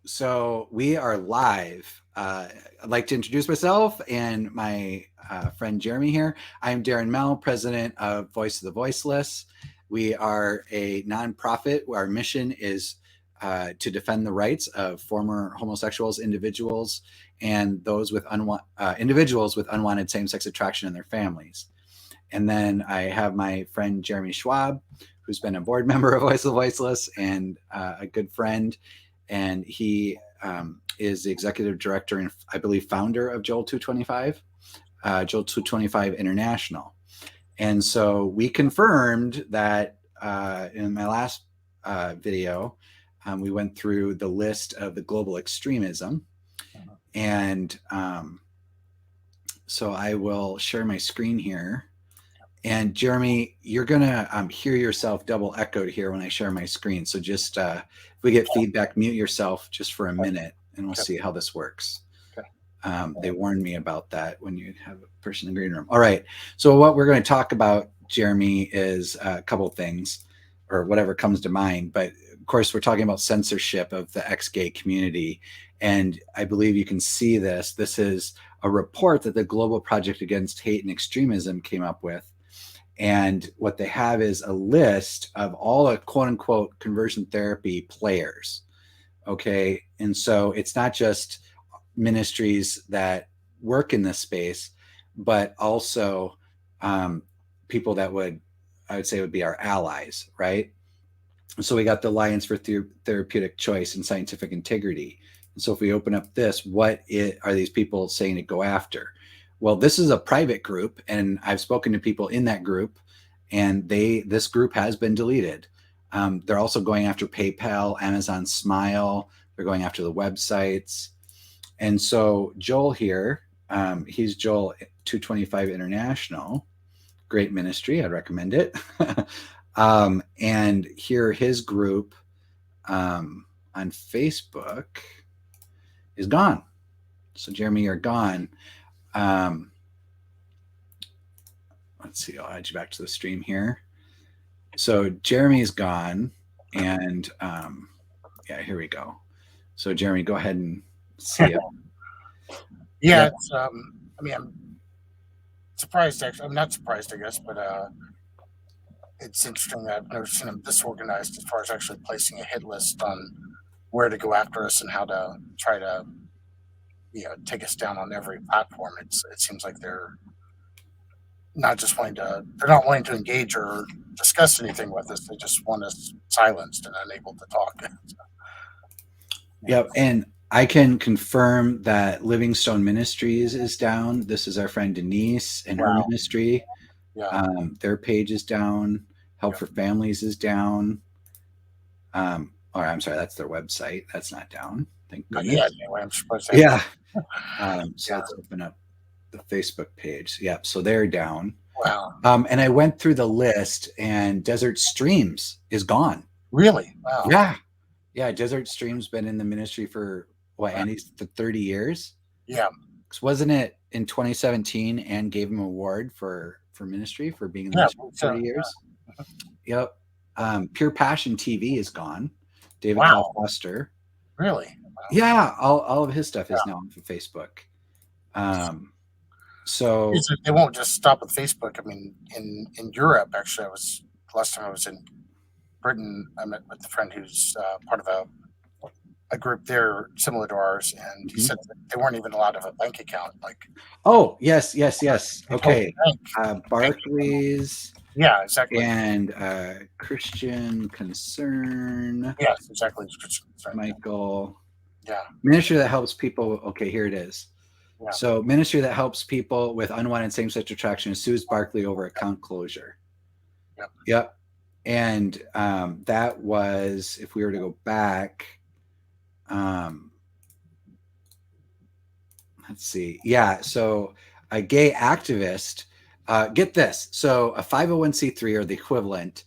So we are live. I'd like to introduce myself and my friend Jeremy here. I'm Darren Mell, president of Voice of the Voiceless. We are a nonprofit. Our mission is to defend the rights of former homosexuals, individuals, and those with individuals with unwanted same-sex attraction in their families. And then I have my friend Jeremy Schwab, who's been a board member of Voice of the Voiceless and a good friend. And he is the executive director and I believe founder of Joel 225, Joel 225 International. And so we confirmed that in my last video, we went through the list of the global extremism. And so I will share my screen here. And Jeremy, you're going to hear yourself double echoed here when I share my screen. So just if we get feedback, mute yourself just for a minute and we'll see how this works. They warned me about that when you have a person in the green room. All right. So what we're going to talk about, Jeremy, is a couple of things or whatever comes to mind. But of course, we're talking about censorship of the ex-gay community. And I believe you can see this. This is a report that the Global Project Against Hate and Extremism came up with. And what they have is a list of all the quote unquote conversion therapy players. Okay. And so it's not just ministries that work in this space, but also people that I would say would be our allies, right? So we got the Alliance for Therapeutic Choice and Scientific Integrity. And so if we open up this, are these people saying to go after? Well, this is a private group, and I've spoken to people in that group, and this group has been deleted. They're also going after PayPal, Amazon Smile. They're going after the websites. And so Joel here, he's Joel 225 International, great ministry. I'd recommend it. And here his group on Facebook is gone. So Jeremy, you're gone. Let's see, I'll add you back to the stream here. So Jeremy's gone, and yeah, here we go. So Jeremy, go ahead and see it. Yeah, it's, I mean, I'm surprised, actually. I'm not surprised, I guess, but it's interesting that I've never seen them disorganized as far as actually placing a hit list on where to go after us and how to try to take us down on every platform. It seems like they're not wanting to engage or discuss anything with us. They just want us silenced and unable to talk. Yep. And I can confirm that Livingstone Ministries is down. This is our friend Denise and her ministry. Yeah. Their page is down. Help for Families is down. Or I'm sorry, that's their website. That's not down. Thank goodness. Yeah, anyway, I'm supposed to. Yeah. So let's open up the Facebook page. Yep. So they're down. Wow. And I went through the list, and Desert Streams is gone. Really? Wow. Yeah. Yeah. Desert Stream's been in the ministry for Andy, for 30 years. Yeah. Wasn't it in 2017 and gave him an award for ministry for being in the ministry for 30 years? Yep. Pure Passion TV is gone. David Kyle Foster. Really? Wow. Yeah, all of his stuff is now on Facebook. So they won't just stop with Facebook. I mean, in Europe, actually, last time I was in Britain, I met with a friend who's part of a group there similar to ours, and he said that they weren't even allowed to have a bank account. Like, oh yes. Okay, Barclays. Yeah, exactly. And Christian Concern. Yes, exactly. Christian Concern. Michael. Yeah. Ministry that helps people. Okay, here it is. Yeah. So ministry that helps people with unwanted same-sex attraction sues Barclay over account closure. Yep. And that was, if we were to go back, let's see. Yeah. So a gay activist, get this. So a 501c3 or the equivalent.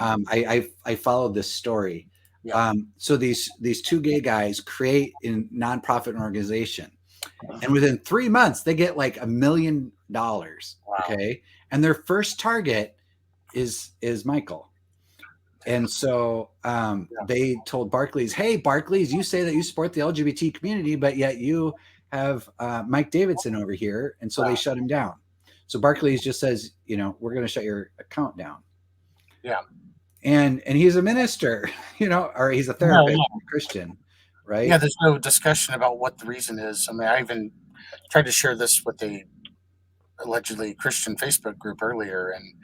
I followed this story. Yeah. So these two gay guys create a nonprofit organization, and within 3 months they get like $1 million. Wow. Okay. And their first target is Michael. And so Yeah. they told Barclays, hey, Barclays, you say that you support the LGBT community, but yet you have Mike Davidson over here. And so they shut him down. So Barclays just says, we're going to shut your account down. Yeah. And he's a minister, or he's a therapist, a Christian, right? Yeah, there's no discussion about what the reason is. I mean, I even tried to share this with a allegedly Christian Facebook group earlier, and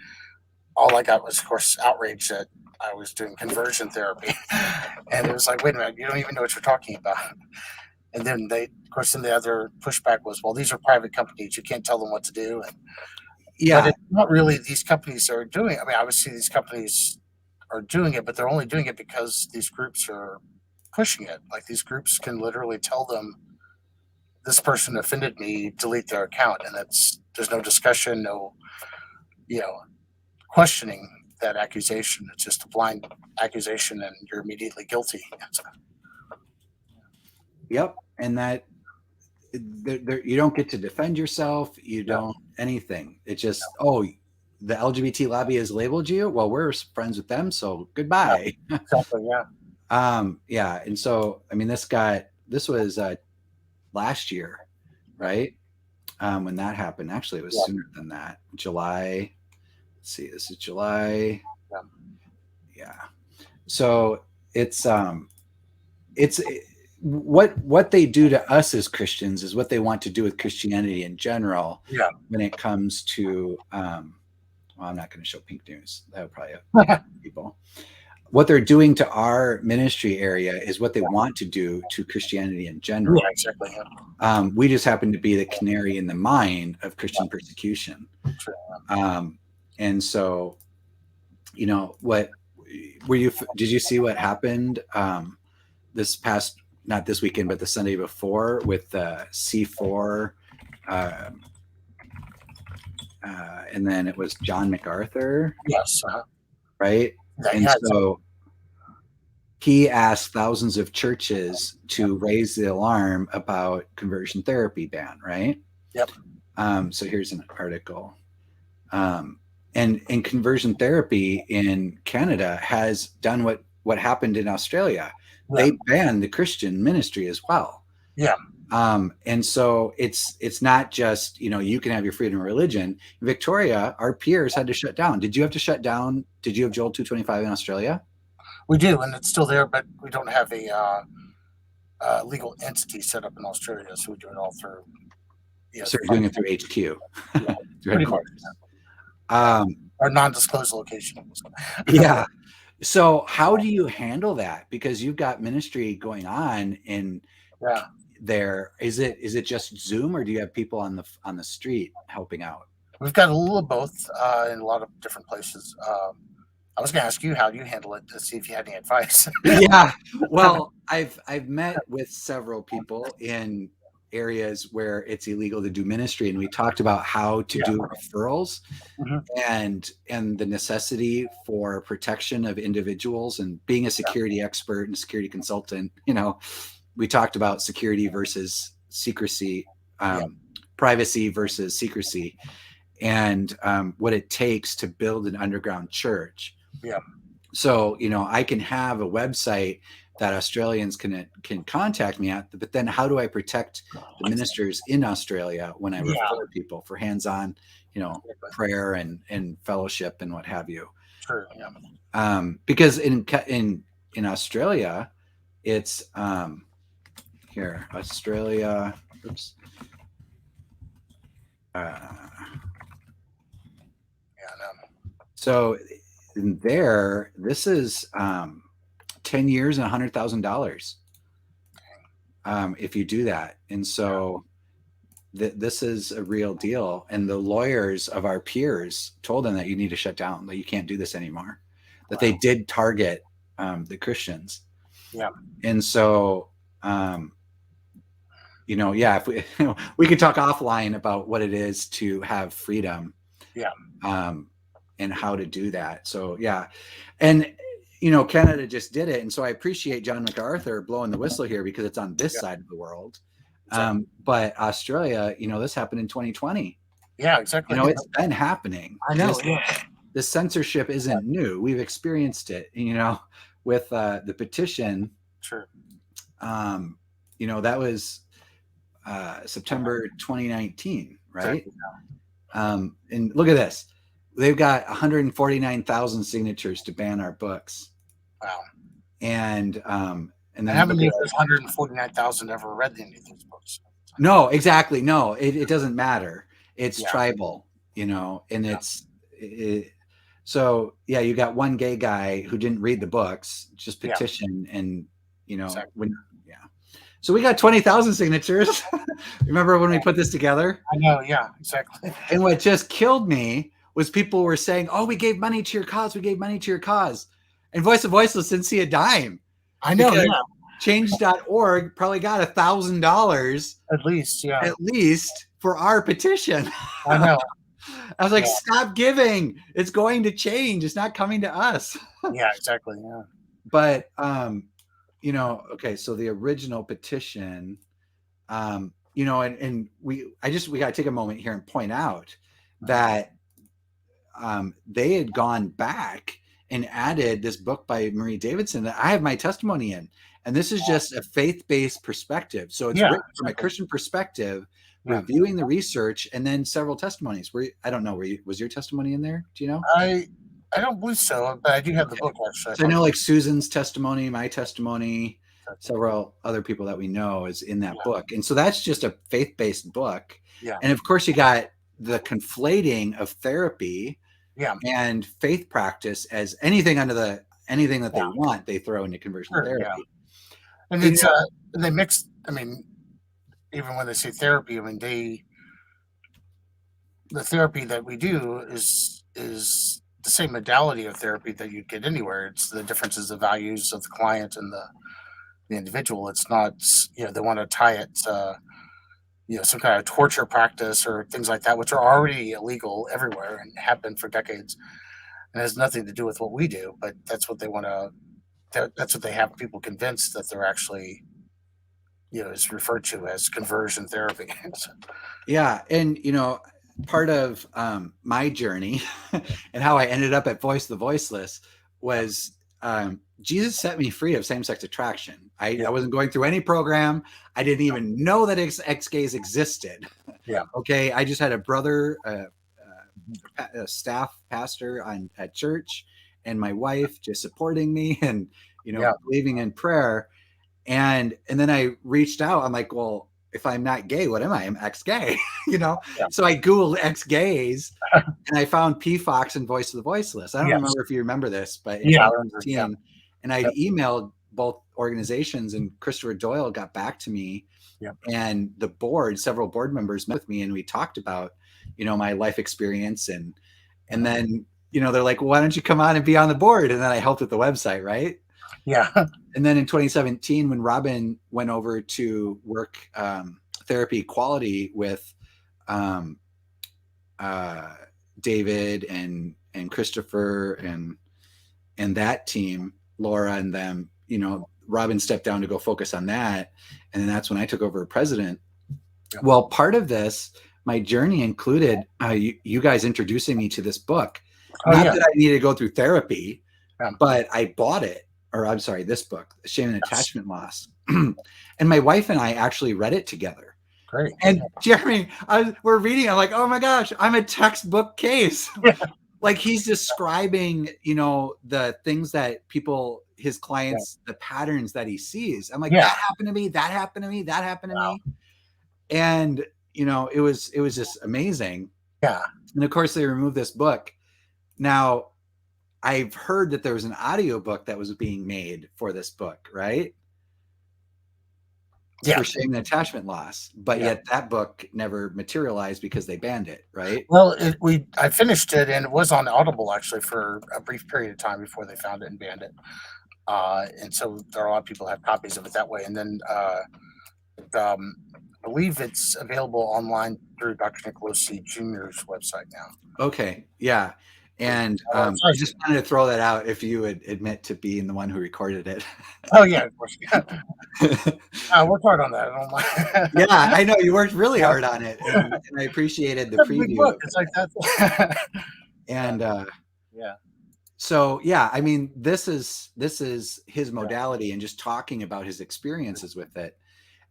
all I got was, of course, outrage that I was doing conversion therapy. And it was like, wait a minute, you don't even know what you're talking about. And then of course, then the other pushback was, well, these are private companies. You can't tell them what to do. But it's not really these companies are doing it. I mean, obviously these companies are doing it, but they're only doing it because these groups are pushing it. Like these groups can literally tell them, this person offended me, delete their account. And there's no discussion, no, questioning that accusation. It's just a blind accusation and you're immediately guilty. Yep. And that you don't get to defend yourself. You don't anything. It's just, the LGBT lobby has labeled you. Well, we're friends with them. So goodbye. Yeah, exactly. Yeah. Yeah. And so, I mean, this was last year, right? When that happened. Actually, it was sooner than that. July. Let's see, this is July. Yeah. So it's what they do to us as Christians is what they want to do with Christianity in general. Yeah. When it comes to, well, I'm not going to show pink news. That would probably have people. What they're doing to our ministry area is what they want to do to Christianity in general. Yeah, exactly. We just happen to be the canary in the mine of Christian persecution. And so, did you see what happened this past, not this weekend, but the Sunday before with C4, and then it was John MacArthur. Yes. Right. And so he asked thousands of churches to raise the alarm about conversion therapy ban. Right. Yep. So here's an article. And conversion therapy in Canada has done what happened in Australia. Yeah. They banned the Christian ministry as well. Yeah. And so it's not just, you can have your freedom of religion. In Victoria, our peers had to shut down. Did you have to shut down? Did you have Joel 225 in Australia? We do, and it's still there, but we don't have a legal entity set up in Australia, so we do it all through. So you're doing it through HQ. Yeah, pretty much. Our non-disclosed location. Yeah. So how do you handle that? Because you've got ministry going on in there. Is it just Zoom, or do you have people on the street helping out? We've got a little of both in a lot of different places. I was going to ask you, how do you handle it, to see if you had any advice? Yeah. Well, I've met with several people in areas where it's illegal to do ministry, and we talked about how to do referrals and the necessity for protection of individuals, and being a security expert and security consultant, we talked about security versus secrecy, privacy versus secrecy, and what it takes to build an underground church. Yeah. So, I can have a website that Australians can contact me at, but then how do I protect the ministers in Australia when I refer people for hands-on, prayer and fellowship and what have you? Sure. Yeah. Because in Australia, it's here, Australia. Oops. So in there, this is 10 years and $100,000 if you do that. And so this is a real deal. And the lawyers of our peers told them that you need to shut down, that you can't do this anymore, that they did target the Christians. Yeah. And so, if we could talk offline about what it is to have freedom. Yeah. And how to do that. So, yeah. And, Canada just did it. And so I appreciate John MacArthur blowing the whistle here, because it's on this side of the world. Exactly. But Australia, this happened in 2020. Yeah, exactly. It's been happening. I know. the censorship isn't new. We've experienced it, with the petition. Sure. That was September 2019, right? Exactly. And look at this. They've got 149,000 signatures to ban our books. Wow. And then how many of those 149,000 ever read any of those books? No, exactly. No, it doesn't matter. It's tribal, and so yeah, you got one gay guy who didn't read the books, just petition, and exactly. So we got 20,000 signatures. Remember when we put this together? I know, yeah, exactly. And what just killed me was people were saying, "Oh, we gave money to your cause. We gave money to your cause," and Voice of Voiceless didn't see a dime. I know. Yeah. Change.org probably got $1,000 at least for our petition. I know. I was like, stop giving. It's going to change. It's not coming to us. Yeah, exactly. Yeah. But okay, so the original petition, and we got to take a moment here and point out that they had gone back and added this book by Marie Davidson that I have my testimony in. And this is just a faith-based perspective. So it's written from a Christian perspective, reviewing the research, and then several testimonies. I don't know, was your testimony in there? Do you know? I don't believe so, but I do have the book, actually. So I know, like, Susan's testimony, my testimony, several other people that we know is in that book. And so that's just a faith-based book. Yeah. And of course, you got the conflating of therapy and faith practice as anything that they want, they throw into conversion therapy. Yeah. And it's they mix. I mean, even when they say therapy, I mean the therapy that we do is the same modality of therapy that you'd get anywhere. It's the differences of values of the client and the individual. It's not, they want to tie it to, some kind of torture practice or things like that, which are already illegal everywhere and have been for decades, and has nothing to do with what we do. But that's what they want to. That's what they have people convinced that they're actually, is referred to as conversion therapy. Yeah, and part of my journey and how I ended up at Voice of the Voiceless was Jesus set me free of same-sex attraction. I wasn't going through any program. I didn't even know that ex-gays existed. Yeah. Okay. I just had a brother, a staff pastor at church, and my wife just supporting me and, believing in prayer. And then I reached out. I'm like, well, if I'm not gay, what am I? I'm ex-gay, So I Googled ex-gays and I found PFOX and Voice of the Voiceless. I don't remember if you remember this, but and I emailed both organizations, and Christopher Doyle got back to me, and the board, several board members met with me, and we talked about, my life experience, and then, they're like, well, why don't you come on and be on the board? And then I helped with the website. Right. Yeah. And then in 2017, when Robin went over to work therapy quality with David and Christopher and that team, Laura and them, Robin stepped down to go focus on that. And then that's when I took over as president. Yeah. Well, part of this, my journey included you guys introducing me to this book. Not that I needed to go through therapy, but I bought it. Or I'm sorry, this book, Shame and Attachment Loss. And my wife and I actually read it together. Great. And Jeremy, we're reading. I'm like, oh my gosh, I'm a textbook case. Like, he's describing, the things that his clients, the patterns that he sees. I'm like, that happened to me. That happened to me. That happened to me. And, it was just amazing. Yeah. And of course they removed this book. Now, I've heard that there was an audiobook that was being made for this book, right? Yeah. For Shame and Attachment Loss. But yet that book never materialized because they banned it, right? Well, I finished it, and it was on Audible actually for a brief period of time before they found it and banned it. And so there are a lot of people who have copies of it that way. And then I believe it's available online through Dr. Nicolosi Jr.'s website now. Okay. Yeah. And I just wanted to throw that out if you would admit to being the one who recorded it. Oh, yeah, of course. I worked hard on that. I don't mind. Yeah, I know you worked really hard on it. And I appreciated the preview. It's like that. And Yeah. So yeah, I mean, this is his modality, and just talking about his experiences with it.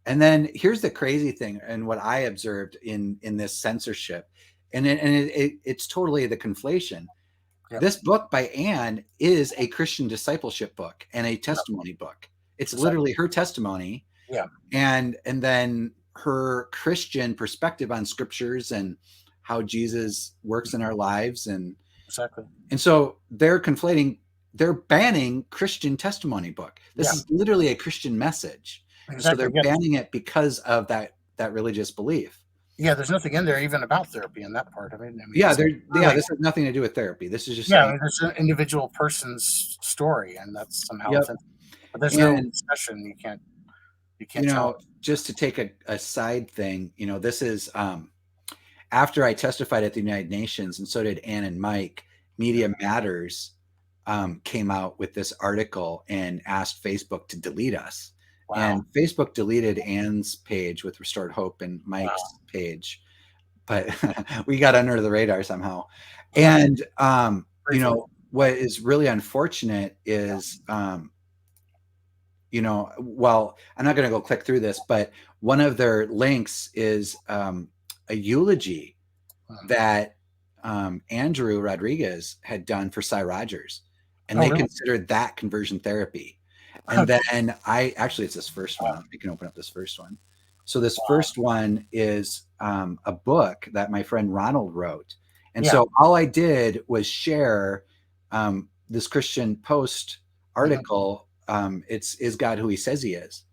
And then here's the crazy thing, and what I observed in this censorship, and it's totally the conflation. Yep. This book by Anne is a Christian discipleship book and a testimony book. It's literally her testimony. Yeah. And then her Christian perspective on scriptures and how Jesus works in our lives. And Exactly. And so they're banning Christian testimony book. This is literally a Christian message. Exactly. So they're banning it because of that religious belief. Yeah, there's nothing in there even about therapy in that part. I mean this has nothing to do with therapy. This is just it's an individual person's story, and that's somehow but there's no discussion. You can't tell. Just to take a side thing, this is after I testified at the United Nations, and so did Ann and Mike. Media Matters came out with this article and asked Facebook to delete us. Wow. And Facebook deleted Ann's page with Restored Hope and Mike's page, but we got under the radar somehow. And what is really unfortunate is well, I'm not going to go click through this, but one of their links is a eulogy that Andrew Rodriguez had done for Cy Rogers, and they considered that conversion therapy. And then it's this first one. You can open up this first one. So this first one is a book that my friend Ronald wrote. And so all I did was share this Christian Post article. It's Is God Who He Says He Is?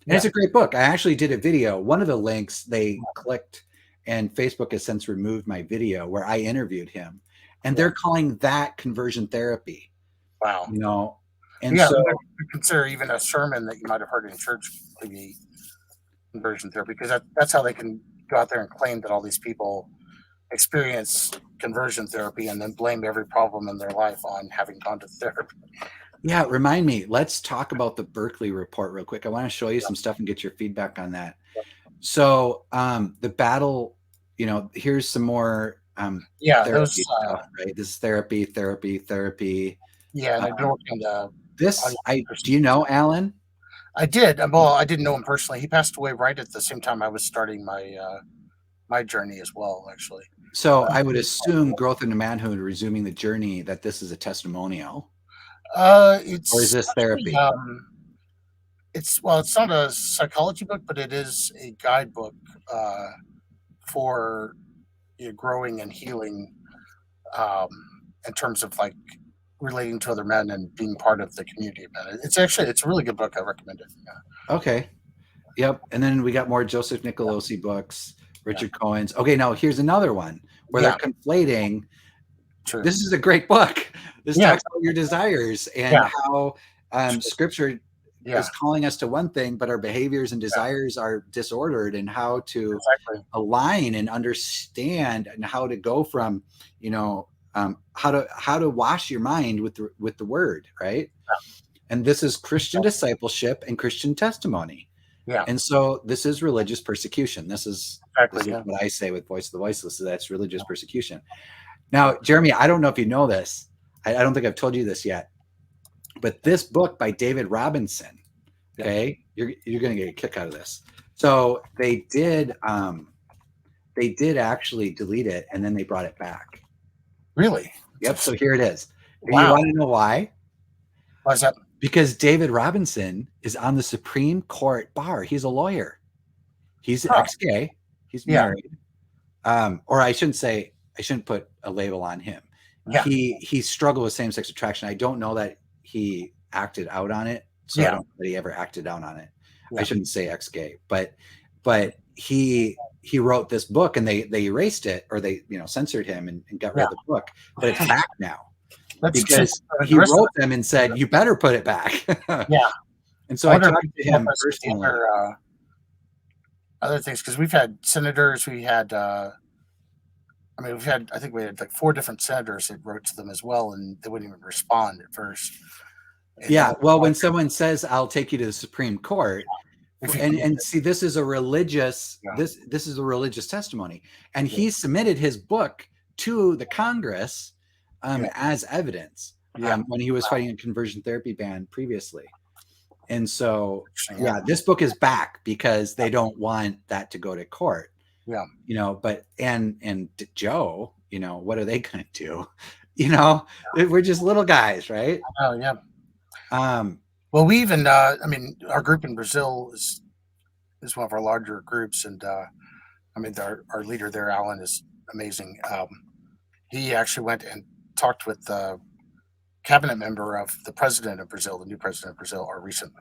And it's a great book. I actually did a video. One of the links they clicked, and Facebook has since removed my video where I interviewed him. And they're calling that conversion therapy. Wow. And so consider even a sermon that you might have heard in church to be conversion therapy, because that's how they can go out there and claim that all these people experience conversion therapy and then blame every problem in their life on having gone to therapy. Yeah, remind me. Let's talk about the Berkeley report real quick. I want to show you some stuff and get your feedback on that. So the battle, here's some more therapy stuff, right? This is therapy. Yeah, and I worked on the do you know Alan? I did. Well, I didn't know him personally. He passed away right at the same time I was starting my journey as well, actually. So I would assume Growth into Manhood, Resuming the Journey, that this is a testimonial. Or is this therapy? It's not a psychology book, but it is a guidebook for growing and healing in terms of like relating to other men and being part of the community of men. It's a really good book. I recommend it. Yeah. Okay. Yep. And then we got more Joseph Nicolosi books, Richard Cohen's. Okay, now here's another one where they're conflating. True. This is a great book. This talks about your desires and how Scripture is calling us to one thing, but our behaviors and desires are disordered, and how to align and understand, and how to go from, how to wash your mind with the word, right? And this is Christian discipleship and Christian testimony. Yeah. And so this is religious persecution. This is what I say with Voice of the Voiceless. That's religious persecution. Now, Jeremy, I don't know if you know this. I don't think I've told you this yet. But this book by David Robinson, okay, you're going to get a kick out of this. So they did actually delete it, and then they brought it back. Really? Yep. So here it is. Wow. You want to know why? Why is that? Because David Robinson is on the Supreme Court bar. He's a lawyer. He's ex-gay. He's married. Or I shouldn't put a label on him. Yeah. He struggled with same-sex attraction. I don't know that he acted out on it. So I don't know that he ever acted out on it. I shouldn't say ex-gay, but he wrote this book, and they erased it, or they censored him and got rid of the book. But it's back now. Because he wrote them and said, you better put it back. Yeah. And so I talked to him personally. Other things, because we've had senators, we had I think we had like 4 different senators that wrote to them as well, and they wouldn't even respond at first. And well, when someone says, I'll take you to the Supreme Court, and see, this is a religious this is a religious testimony. And he submitted his book to the Congress Yeah. as evidence Yeah. when he was fighting a conversion therapy ban previously. And so, Interesting. yeah, this book is back because they don't want that to go to court. Yeah. But and Joe, what are they going to do? We're just little guys, right? Oh, yeah. Um, Well, we even, our group in Brazil is one of our larger groups, and our leader there, Alan, is amazing. He actually went and talked with the cabinet member of the president of Brazil, the new president of Brazil, our recent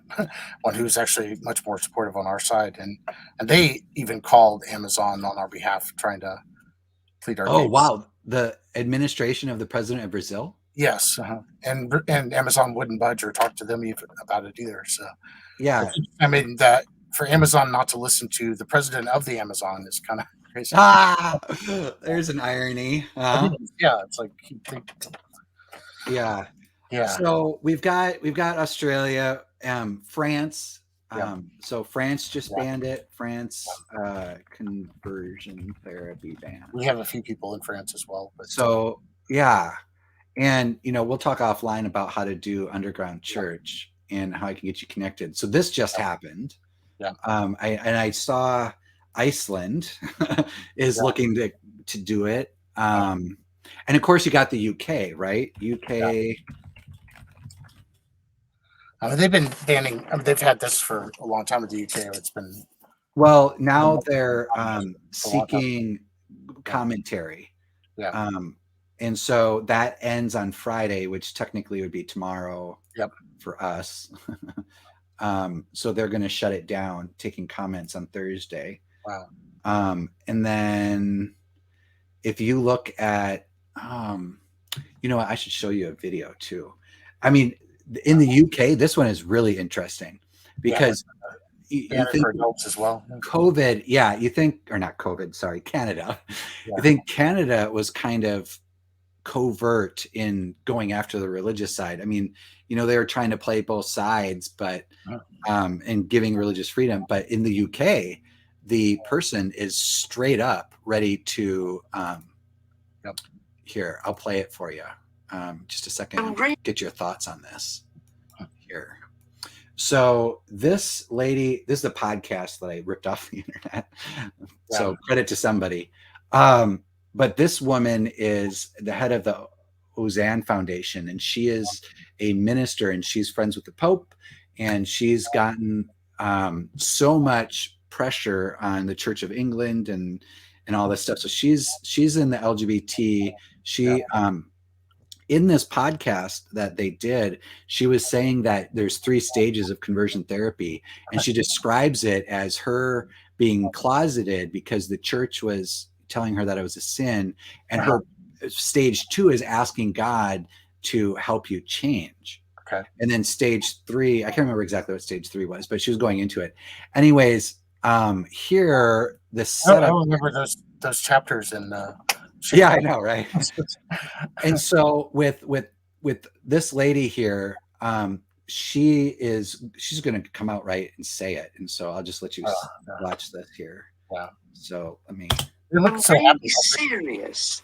one, who's actually much more supportive on our side, and they even called Amazon on our behalf, trying to plead our oh, case. wow. The administration of the president of Brazil? Yes, and Amazon wouldn't budge or talk to them even about it either. So, Yeah. that for Amazon not to listen to the president of the Amazon is kind of crazy. Ah, there's an irony. Yeah, it's like, Yeah. yeah, So we've got Australia, France. yeah, So France just yeah. banned it. France conversion therapy ban. We have a few people in France as well, but So yeah, and we'll talk offline about how to do underground church and how I can get you connected. So this just happened. yeah, I saw Iceland is yeah. looking to do it. And of course you got the UK, right? UK. They've been banning. They've had this for a long time with the UK. It's been Well, now they're for a long time. seeking Yeah, commentary. yeah, And so that ends on Friday, which technically would be tomorrow yep. for us. So they're going to shut it down, taking comments on Thursday. Wow. And then if you look at, I should show you a video too. I mean, in the UK, this one is really interesting because you think for adults as well. COVID, or not COVID, sorry, Canada. Yeah. You think Canada was kind of covert in going after the religious side. I mean, they were trying to play both sides, but and giving religious freedom. But in the UK, the person is straight up ready to. Here, I'll play it for you. Just a second. Get your thoughts on this. Here. So this lady, this is a podcast that I ripped off the internet. So credit to somebody. But this woman is the head of the Ozanne Foundation, and she is a minister, and she's friends with the Pope, and she's gotten so much pressure on the Church of England and all this stuff. So she's in the LGBT. She in this podcast that they did, she was saying that there's 3 stages of conversion therapy, and she describes it as her being closeted because the church was telling her that it was a sin, and her stage 2 is asking God to help you change. Okay. And then stage 3, I can't remember exactly what stage 3 was, but she was going into it. Anyways, here the setup. I remember those chapters in. Yeah, I know, right? And so with this lady here, she's going to come out right and say it. And so I'll just let you watch this here. Yeah. So let me. It looks a really serious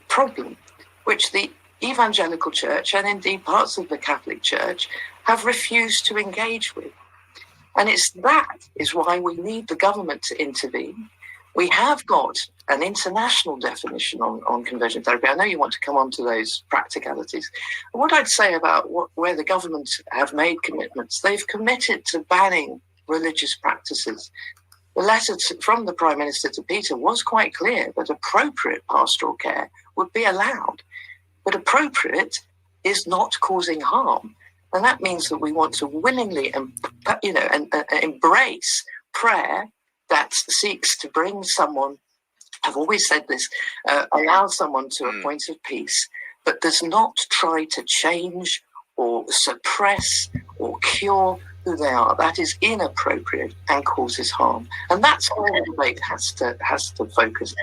problem, which the evangelical church and indeed parts of the Catholic Church have refused to engage with. And that is why we need the government to intervene. We have got an international definition on conversion therapy. I know you want to come on to those practicalities. What I'd say about where the government have made commitments, they've committed to banning religious practices. The letter from the Prime Minister to Peter was quite clear that appropriate pastoral care would be allowed. But appropriate is not causing harm. And that means that we want to willingly embrace prayer that seeks to bring someone, I've always said this, allow someone to a point of peace, but does not try to change or suppress or cure who they are. That is inappropriate and causes harm. And that's where the debate has to focus.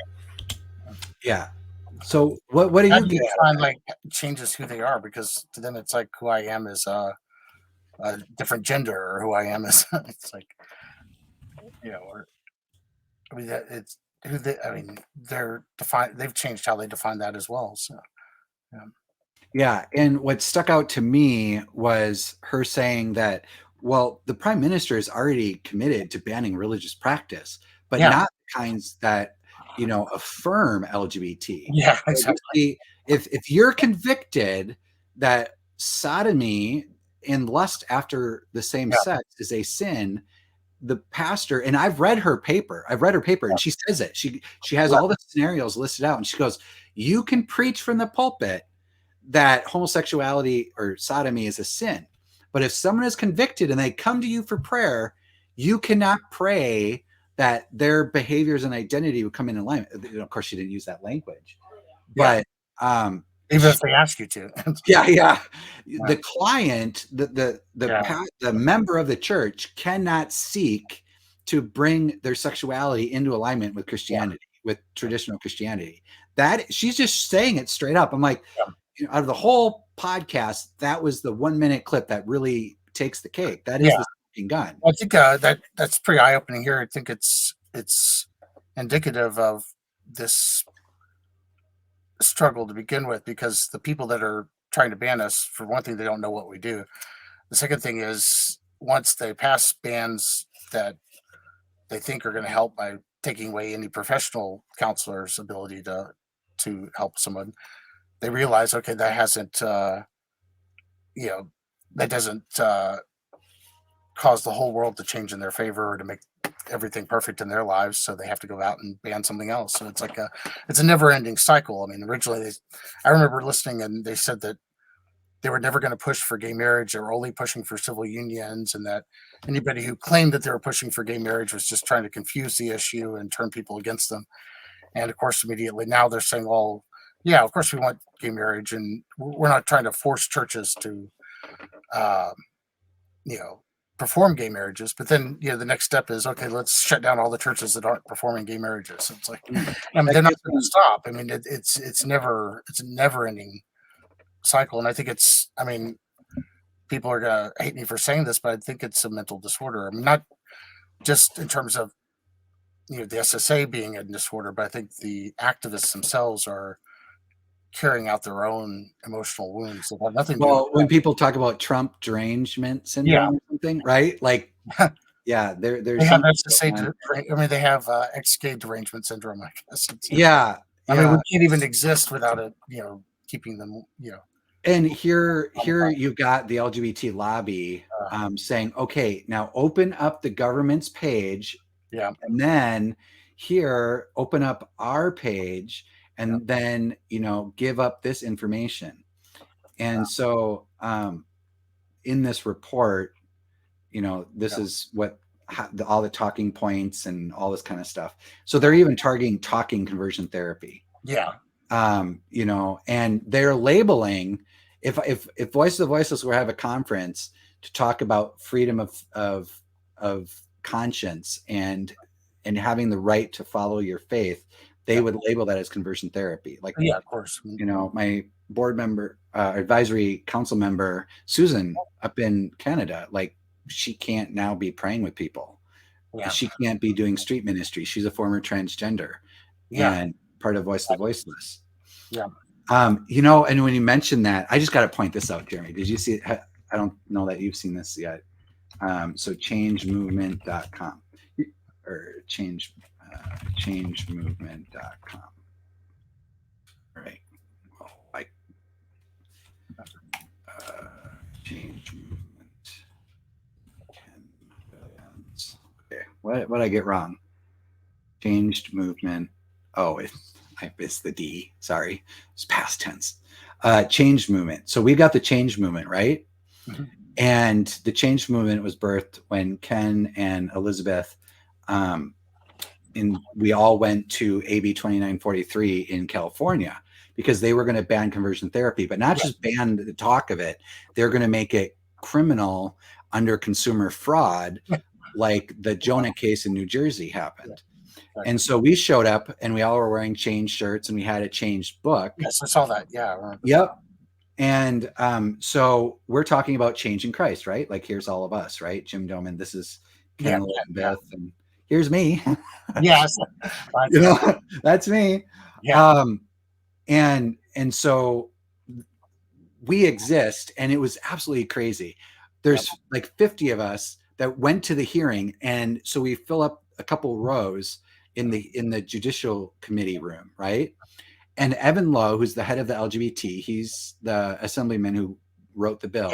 Yeah. So what do you find changes who they are? Because to them it's like who I am is a different gender, or who I am is it's like, or I mean that it's who they. I mean they're defined. They've changed how they define that as well. So Yeah. And what stuck out to me was her saying that, well, the prime minister is already committed to banning religious practice, but Yeah. not the kinds that, affirm LGBT. Yeah, So exactly. if you're convicted that sodomy and lust after the same Yeah. sex is a sin, the pastor, and I've read her paper, and she says it. She has all the scenarios listed out, and she goes, you can preach from the pulpit that homosexuality or sodomy is a sin. But if someone is convicted and they come to you for prayer, you cannot pray that their behaviors and identity would come in alignment. Of course, she didn't use that language, but even if they ask you to. yeah. The client, the member of the church cannot seek to bring their sexuality into alignment with Christianity, with traditional Christianity. That she's just saying it straight up. I'm like, out of the whole podcast, that was the 1 minute clip that really takes the cake. That is the smoking gun. I think that's pretty eye opening here. I think it's indicative of this struggle to begin with, because the people that are trying to ban us, for one thing, they don't know what we do. The second thing is, once they pass bans that they think are going to help by taking away any professional counselor's ability to help someone, they realize, okay, that hasn't, that doesn't cause the whole world to change in their favor or to make everything perfect in their lives. So they have to go out and ban something else. So it's like it's a never ending cycle. I mean, originally I remember listening and they said that they were never going to push for gay marriage. They were only pushing for civil unions, and that anybody who claimed that they were pushing for gay marriage was just trying to confuse the issue and turn people against them. And of course, immediately now they're saying, well, yeah, of course we want gay marriage, and we're not trying to force churches to, perform gay marriages. But then, the next step is, okay, let's shut down all the churches that aren't performing gay marriages. So it's like, I mean, they're not going to stop. I mean, it's a never ending cycle. And I think people are going to hate me for saying this, but I think it's a mental disorder. I mean, not just in terms of, the SSA being a disorder, but I think the activists themselves are carrying out their own emotional wounds that have nothing to do with when people talk about Trump derangement syndrome or something, right? Like, yeah, there's they have SSA. I mean, they have ex-gay derangement syndrome, I guess. I mean, we can't even exist without it, keeping them, And here you've got the LGBT lobby saying, okay, now open up the government's page. Yeah. And then here, open up our page and then, give up this information. And so in this report, this is what all the talking points and all this kind of stuff. So they're even targeting talking conversion therapy. Yeah. And they're labeling, if Voice of the Voiceless were to have a conference to talk about freedom of conscience and having the right to follow your faith, they would label that as conversion therapy. Like, yeah, of course. My board member, advisory council member, Susan, up in Canada, like, she can't now be praying with people. Yeah. She can't be doing street ministry. She's a former transgender and part of Voice of the Voiceless. Yeah. And when you mentioned that, I just got to point this out, Jeremy. Did you see it? I don't know that you've seen this yet. So changemovement.com or changemovement.com. All right. Well, change movement. Okay. What did I get wrong? Changed movement. Oh, I missed the D. Sorry. It's past tense. Change movement. So we've got the change movement, right? Mm-hmm. And the change movement was birthed when Ken and Elizabeth, we all went to AB 2943 in California because they were going to ban conversion therapy, but not just ban the talk of it. They're going to make it criminal under consumer fraud, like the Jonah case in New Jersey happened. And so we showed up and we all were wearing Change shirts and we had a Changed book. Yes, I saw that. Yeah. Yep. And so we're talking about changing Christ, right? Like, here's all of us, right? Jim Doman, this is Ken Elizabeth, and here's me. Yes. That's me. Yeah. And so we exist, and it was absolutely crazy. There's like 50 of us that went to the hearing, and so we fill up a couple rows in the judicial committee room, right? And Evan Lowe, who's the head of the LGBT, he's the assemblyman who wrote the bill.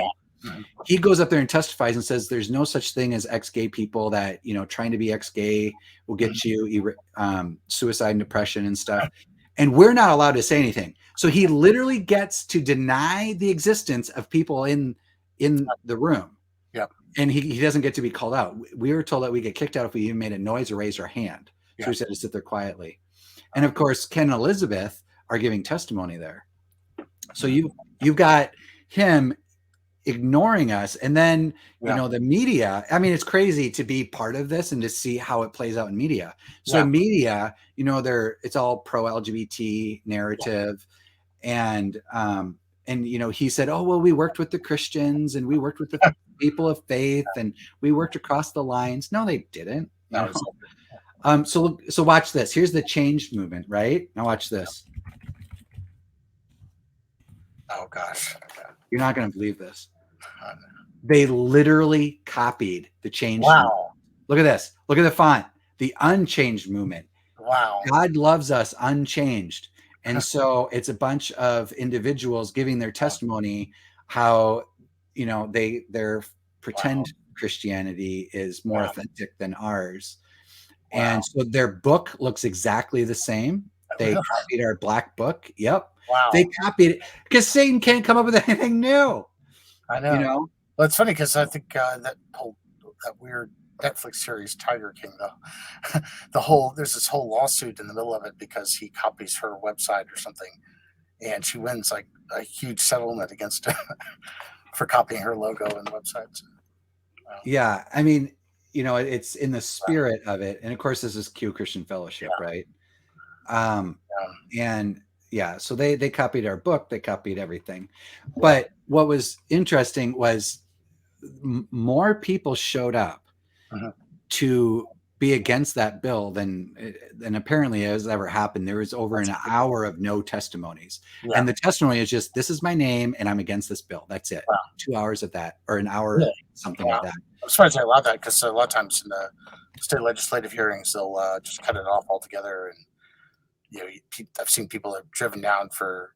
He goes up there and testifies and says there's no such thing as ex-gay people, that, you know, trying to be ex-gay will get you suicide and depression and stuff. And we're not allowed to say anything. So he literally gets to deny the existence of people in the room. Yep. And he doesn't get to be called out. We were told that we get kicked out if we even made a noise or raised our hand. So we said to sit there quietly. And of course, Ken and Elizabeth are giving testimony there. So you've got him ignoring us, and then you know, the media. I mean, it's crazy to be part of this and to see how it plays out in media. So media, you know, it's all pro LGBT narrative, and you know, he said, oh well, we worked with the Christians and we worked with the people of faith and we worked across the lines. No, they didn't. No. So watch this. Here's the change movement, right? Now watch this. Oh gosh, you're not going to believe this. They literally copied the change. Wow. Look at this. Look at the font. The unchanged movement. Wow. God loves us unchanged. And so it's a bunch of individuals giving their testimony how, you know, their pretend Christianity is more authentic than ours. And so their book looks exactly the same. They copied our black book. Yep. Wow. They copied it because Satan can't come up with anything new. I know. You know? Well, it's funny because I think that weird Netflix series Tiger King, though, there's this whole lawsuit in the middle of it because he copies her website or something, and she wins like a huge settlement against him for copying her logo and websites. Yeah, I mean, you know, it's in the spirit of it, and of course, this is Q Christian Fellowship, right? And yeah, so they copied our book, they copied everything. But what was interesting was more people showed up to be against that bill than apparently has ever happened. There was over an hour of no testimonies. And the testimony is just, this is my name and I'm against this bill. That's it. 2 hours of that, or an hour, something like that. I'm surprised they allowed that, because a lot of times in the state legislative hearings, they'll just cut it off altogether. And you know, I've seen people that have driven down for,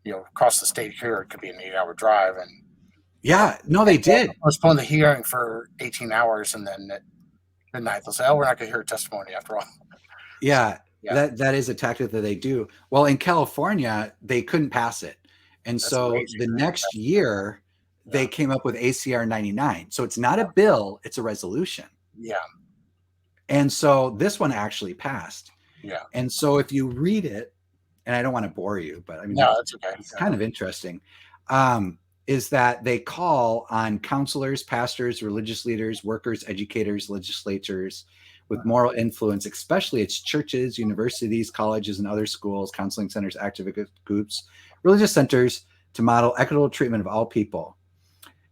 you know, across the state here. It could be an 8-hour drive, and no, they did postpone the hearing for 18 hours, and then at midnight they'll say, "Oh, we're not going to hear testimony after all." That is a tactic that they do. Well, in California, they couldn't pass it, and so the next year they came up with ACR 99. So it's not a bill; it's a resolution. And so this one actually passed. And so if you read it, and I don't want to bore you, but I mean, no, that's okay. It's kind of interesting. Is that they call on counselors, pastors, religious leaders, workers, educators, legislators with moral influence, especially its churches, universities, colleges, and other schools, counseling centers, activist groups, religious centers, to model equitable treatment of all people.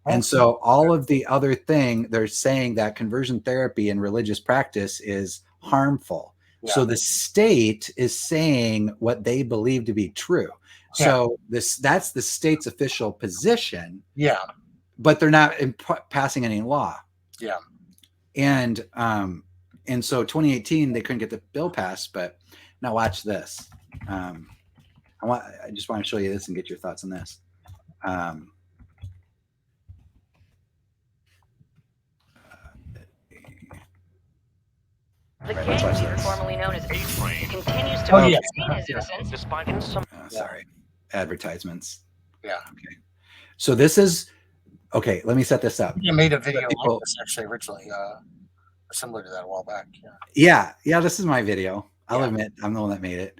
And so all of the other thing, they're saying that conversion therapy and religious practice is harmful. So the state is saying what they believe to be true. So that's the state's official position. But they're not passing any law. And so 2018 they couldn't get the bill passed. But now watch this. I just want to show you this and get your thoughts on this. The king, formerly known as A-Train, continues to maintain his innocence despite some. Sorry, advertisements. Okay. So this is okay. Let me set this up. You made a video like this actually originally, similar to that a while back. Yeah. This is my video. I'll admit I'm the one that made it.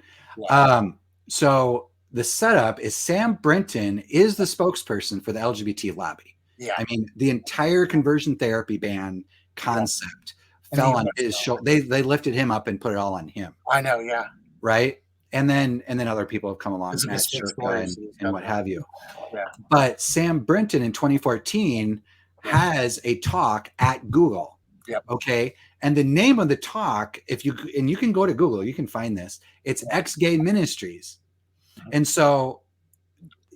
So the setup is Sam Brinton is the spokesperson for the LGBT lobby. I mean, the entire conversion therapy ban concept fell on his shoulder. They lifted him up and put it all on him. I know, right. And then other people have come along, Matt Shirka and what have you. But Sam Brinton in 2014 has a talk at Google. Okay. And the name of the talk, you can go to Google, you can find this. It's Ex-Gay Ministries. And so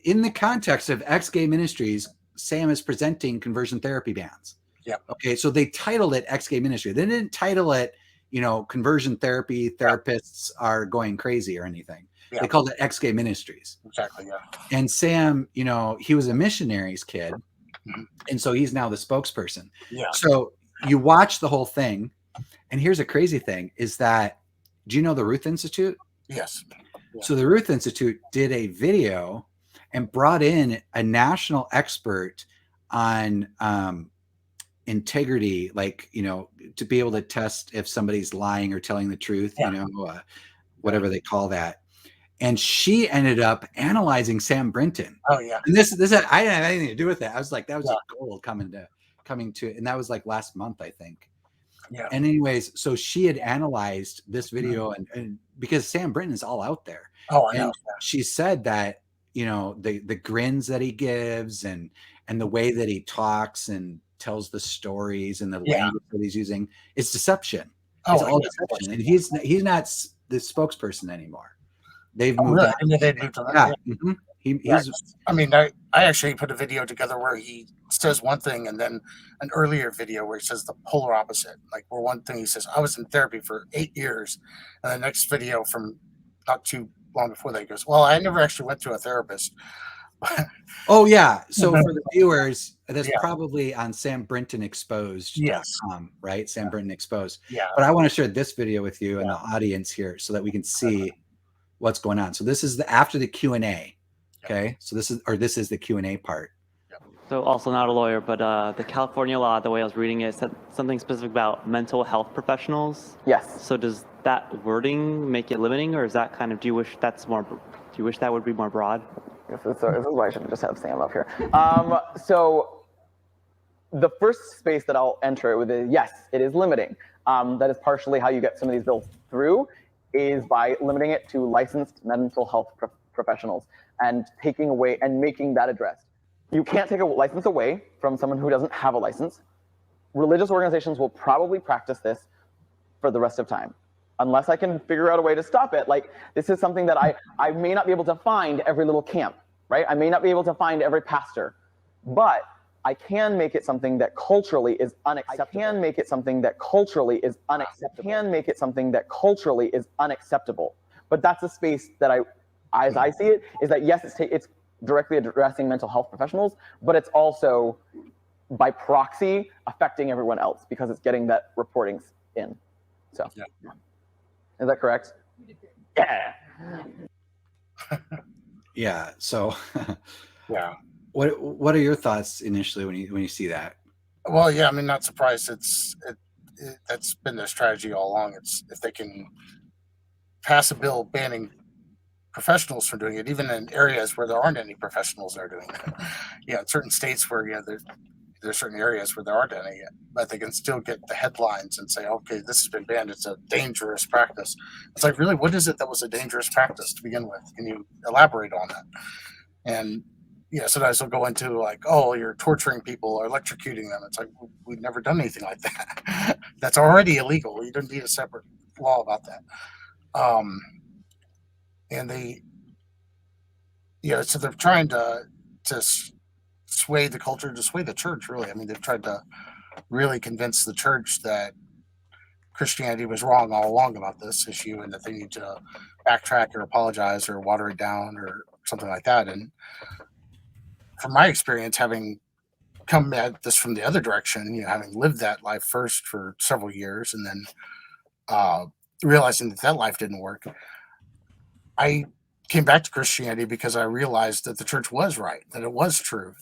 in the context of ex-gay ministries, Sam is presenting conversion therapy bans. Yeah. Okay, so they titled it ex-gay ministry. They didn't title it, conversion therapy therapists are going crazy or anything. Yeah. They called it ex-gay ministries. Exactly. Yeah. And Sam, he was a missionary's kid, and so he's now the spokesperson. Yeah. So you watch the whole thing, and here's a crazy thing: is that, do you know the Ruth Institute? Yes. Yeah. So the Ruth Institute did a video and brought in a national expert on integrity, like, to be able to test if somebody's lying or telling the truth, whatever they call that. And she ended up analyzing Sam Brinton. Oh yeah. And this I didn't have anything to do with that. I was like, that was like gold coming to, and that was like last month, I think. Yeah. And anyways, so she had analyzed this video, and because Sam Brinton is all out there. Oh, I know. And she said that, the grins that he gives and the way that he talks and tells the stories and the language that he's using is deception. It's all deception. And he's not the spokesperson anymore. They've moved on. They've moved on. Yeah. Mm-hmm. I actually put a video together where he says one thing, and then an earlier video where he says the polar opposite. Like, where one thing he says, I was in therapy for 8 years. And the next video from not too long before that, he goes, well, I never actually went to a therapist. Oh yeah. So for the viewers, that's probably on Sam Brinton Exposed. Yes. Right? Sam Brinton Exposed. Yeah. But I want to share this video with you and the audience here so that we can see what's going on. So this is after the Q&A. Okay. So this is the Q&A part. So also not a lawyer, but the California law, the way I was reading it, said something specific about mental health professionals. Yes. So does that wording make it limiting, or is that kind of, do you wish that would be more broad? This is why I shouldn't just have Sam up here. So the first space that I'll enter it with is, yes, it is limiting. That is partially how you get some of these bills through, is by limiting it to licensed mental health professionals and taking away and making that addressed. You can't take a license away from someone who doesn't have a license. Religious organizations will probably practice this for the rest of time, unless I can figure out a way to stop it. Like, this is something that I may not be able to find every little camp, right? I may not be able to find every pastor, but I can make it something that culturally is unacceptable. I can make it something that culturally is unacceptable. But that's a space that as I see it, is that yes, it's directly addressing mental health professionals, but it's also by proxy affecting everyone else because it's getting that reporting in. So, is that correct? Yeah. Yeah. So, yeah. What are your thoughts initially when you see that? Well, yeah, I mean, not surprised. That's been their strategy all along. It's if they can pass a bill banning professionals from doing it, even in areas where there aren't any professionals that are doing it. Yeah, in certain states where there's certain areas where there aren't any yet, but they can still get the headlines and say, okay, this has been banned. It's a dangerous practice. It's like, really, what is it that was a dangerous practice to begin with? Can you elaborate on that? And sometimes they'll go into like, oh, you're torturing people or electrocuting them. It's like, we've never done anything like that. That's already illegal. You don't need a separate law about that. And so they're trying to sway the culture, to sway the church, really. I mean, they've tried to really convince the church that Christianity was wrong all along about this issue and that they need to backtrack or apologize or water it down or something like that. And from my experience, having come at this from the other direction, having lived that life first for several years and then realizing that life didn't work, I came back to Christianity because I realized that the church was right, that it was true,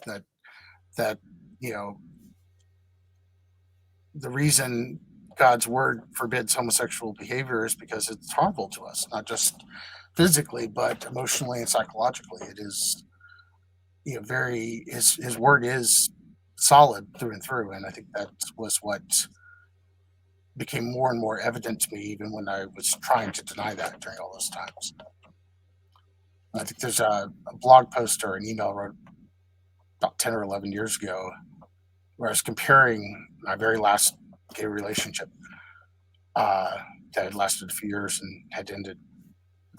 that the reason God's word forbids homosexual behavior is because it's harmful to us, not just physically, but emotionally and psychologically. It is, his word is solid through and through. And I think that was what became more and more evident to me, even when I was trying to deny that during all those times. I think there's a blog post or an email I wrote about 10 or 11 years ago where I was comparing my very last gay relationship that had lasted a few years and had ended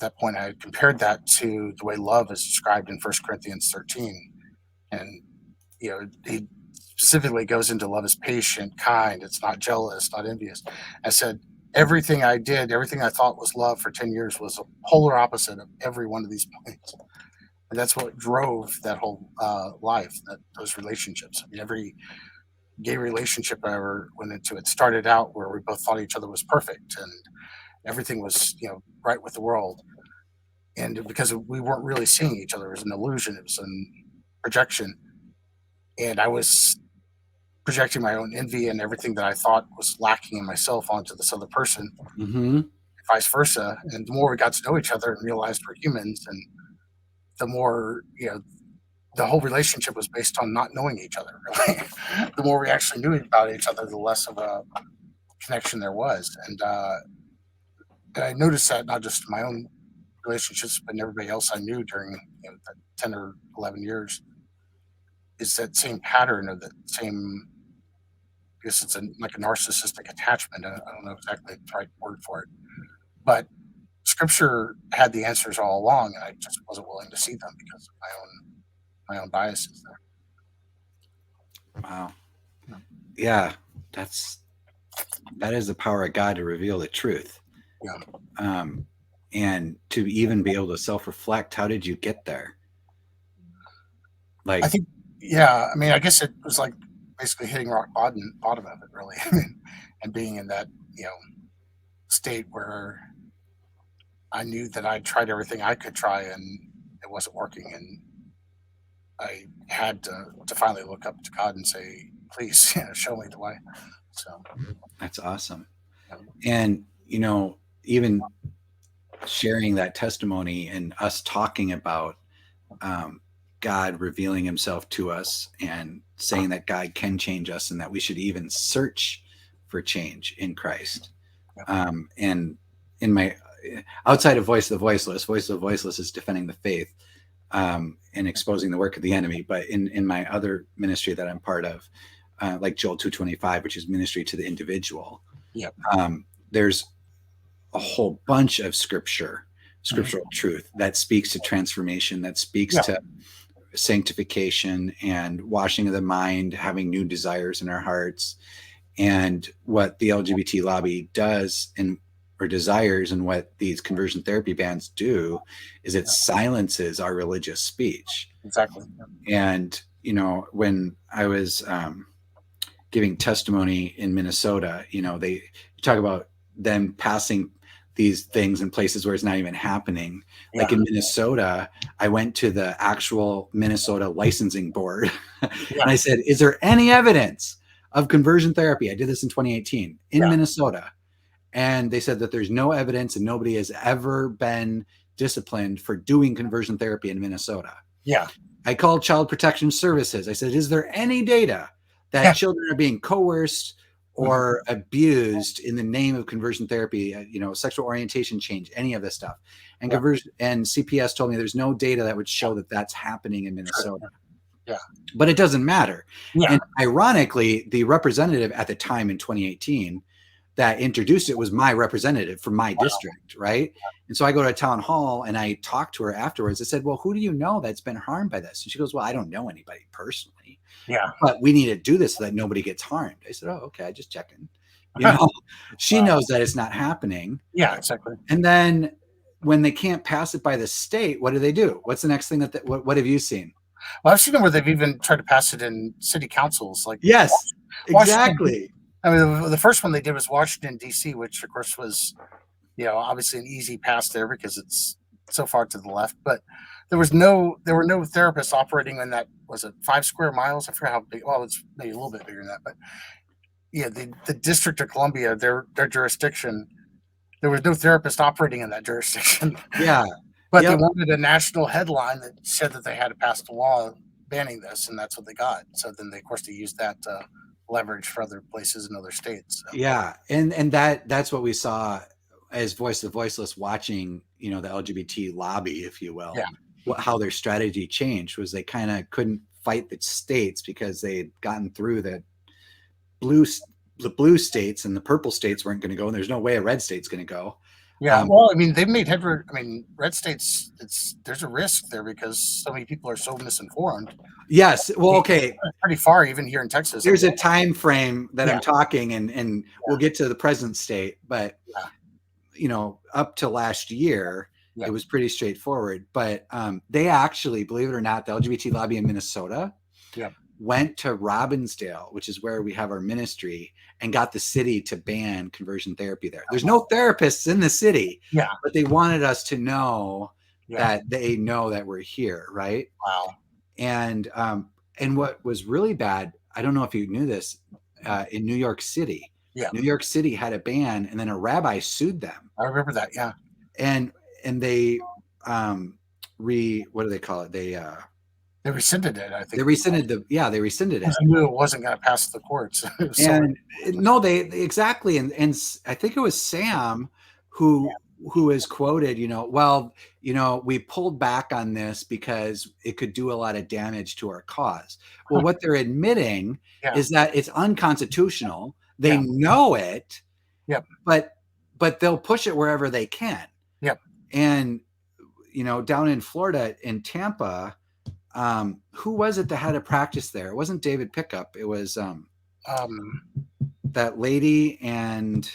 that point, I compared that to the way love is described in 1 Corinthians 13. And, he specifically goes into love is patient, kind, it's not jealous, not envious. I said, everything I did, everything I thought was love for 10 years was a polar opposite of every one of these points. And that's what drove that whole life, those relationships. I mean, every gay relationship I ever went into, it started out where we both thought each other was perfect and everything was, right with the world. And because we weren't really seeing each other, it was an illusion, it was a projection. And I was projecting my own envy and everything that I thought was lacking in myself onto this other person, vice versa. And the more we got to know each other and realized we're humans, and the more, the whole relationship was based on not knowing each other, really. The more we actually knew about each other, the less of a connection there was. And I noticed that not just in my own relationships, but in everybody else I knew during the 10 or 11 years, is that same pattern of the same, I guess it's like a narcissistic attachment. I don't know exactly the right word for it, but scripture had the answers all along, and I just wasn't willing to see them because of my own biases there. Wow. Yeah, that is the power of God to reveal the truth. Yeah. And to even be able to self-reflect, how did you get there? Like, I think, I mean, I guess it was like basically hitting rock bottom of it, really, and being in that, state where I knew that I'd tried everything I could try and it wasn't working, and I had to finally look up to God and say, please, show me the way. So that's awesome. And, even sharing that testimony and us talking about God revealing himself to us and saying that God can change us and that we should even search for change in Christ. And in my outside of Voice of the Voiceless is defending the faith and exposing the work of the enemy. But in my other ministry that I'm part of, like Joel 2:25, which is ministry to the individual, there's a whole bunch of scriptural truth that speaks to transformation, that speaks to sanctification and washing of the mind, having new desires in our hearts. And what the LGBT lobby does or desires, and what these conversion therapy bans do, is it silences our religious speech. Exactly. And, when I was giving testimony in Minnesota, they talk about them passing these things in places where it's not even happening. Like in Minnesota, I went to the actual Minnesota licensing board and I said, is there any evidence of conversion therapy? I did this in 2018 in Minnesota. And they said that there's no evidence and nobody has ever been disciplined for doing conversion therapy in Minnesota. I called Child Protection Services. I said, is there any data that children are being coerced or abused in the name of conversion therapy, sexual orientation change, any of this stuff? And conversion and CPS told me there's no data that would show that that's happening in Minnesota. But it doesn't matter. And ironically, the representative at the time in 2018 that introduced it was my representative from my district, right? And so I go to a town hall and I talked to her afterwards. I said, well, who do you know that's been harmed by this? And she goes, well, I don't know anybody personally. But we need to do this so that nobody gets harmed. I said, oh, okay, just checking. She knows that it's not happening. Exactly. And then when they can't pass it by the state, what do? What's the next thing what have you seen? Well, I've seen them where they've even tried to pass it in city councils. Like Exactly. I mean, the first one they did was Washington, D.C., which of course was, obviously an easy pass there because it's so far to the left. But there were no therapists operating in that, was it 5 square miles? I forget how big. Well, it's maybe a little bit bigger than that. But the District of Columbia, their jurisdiction, there was no therapist operating in that jurisdiction. But they wanted a national headline that said that they had to pass the law banning this, and that's what they got. So then, of course, they used that leverage for other places in other states. So. And that's what we saw as Voice of the Voiceless watching, the LGBT lobby, if you will. How their strategy changed was they kind of couldn't fight the states because they had gotten through the blue states, and the purple states weren't going to go, and there's no way a red state's going to go. Yeah, well, I mean, they've made headway. I mean, red states, there's a risk there because so many people are so misinformed. Yes. Well, okay. Pretty far, even here in Texas. There's a time frame that Yeah. I'm talking, and we'll get to the present state, but up to last year, it was pretty straightforward. But they actually, believe it or not, the LGBT lobby in Minnesota went to Robbinsdale, which is where we have our ministry, and got the city to ban conversion therapy there. There's no therapists in the city, but they wanted us to know that they know that we're here, right? Wow. And what was really bad, I don't know if you knew this, in New York City. New York City had a ban, and then a rabbi sued them. I remember that, And they what do they call it? They rescinded it, I think. They rescinded it. I knew it wasn't going to pass the courts. And they exactly. And I think it was Sam who is quoted, we pulled back on this because it could do a lot of damage to our cause. Well, what they're admitting is that it's unconstitutional. They know it, but they'll push it wherever they can. And, down in Florida, in Tampa, who was it that had a practice there? It wasn't David Pickup. It was that lady and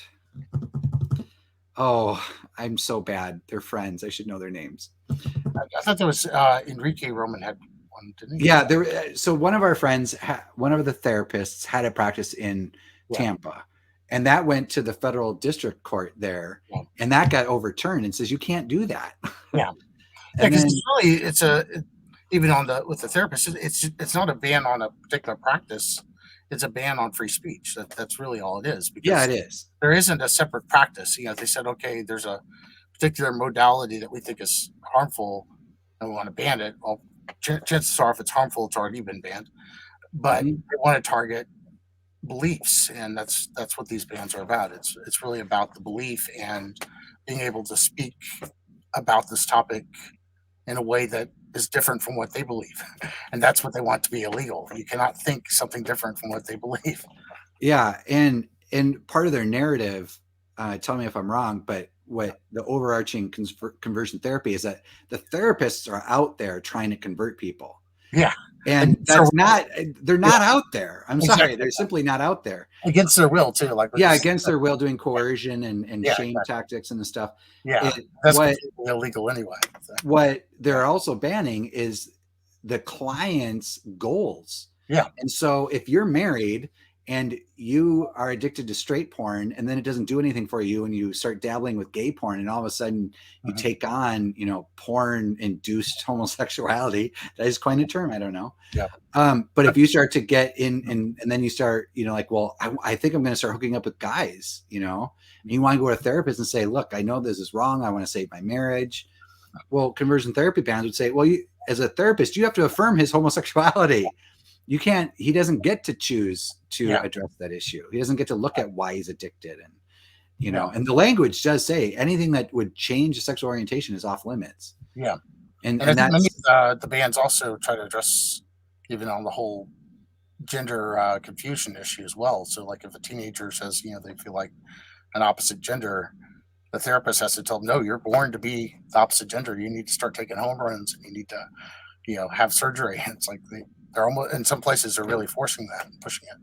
I'm so bad. They're friends. I should know their names. I thought there was Enrique Roman had one, didn't he? Yeah. So one of our friends, one of the therapists had a practice in Tampa, and that went to the federal district court there, and that got overturned and says you can't do that. Because even with the therapist, it's not a ban on a particular practice. It's a ban on free speech. That's really all it is. Because it is. There isn't a separate practice. They said, okay, there's a particular modality that we think is harmful, and we want to ban it. Well, chances are, if it's harmful, it's already been banned. But they want to target beliefs, and that's what these bans are about. It's really about the belief and being able to speak about this topic in a way that is different from what they believe, and that's what they want to be illegal. You cannot think something different from what they believe. Yeah, and part of their narrative, tell me if I'm wrong, but what the overarching conversion therapy is that the therapists are out there trying to convert people. And that's they're not out there. I'm sorry, they're simply not out there. Against their will, too. Against their will, doing coercion and shame tactics and the stuff. That's illegal anyway. So. What they're also banning is the client's goals. And so if you're married and you are addicted to straight porn, and then it doesn't do anything for you, and you start dabbling with gay porn, and all of a sudden you take on, porn-induced homosexuality. That is quite a term. I don't know. But if you start to get in, and then you start, I think I'm going to start hooking up with guys, and you want to go to a therapist and say, look, I know this is wrong. I want to save my marriage. Well, conversion therapy bans would say, well, as a therapist, you have to affirm his homosexuality. You can't, he doesn't get to choose to address that issue. He doesn't get to look at why he's addicted. And, and the language does say anything that would change the sexual orientation is off limits. And that's many the bans also try to address even on the whole gender confusion issue as well. So like if a teenager says, they feel like an opposite gender, the therapist has to tell them, no, you're born to be the opposite gender. You need to start taking hormones, and you need to, have surgery. And it's like they're almost, in some places, they're really forcing that and pushing it.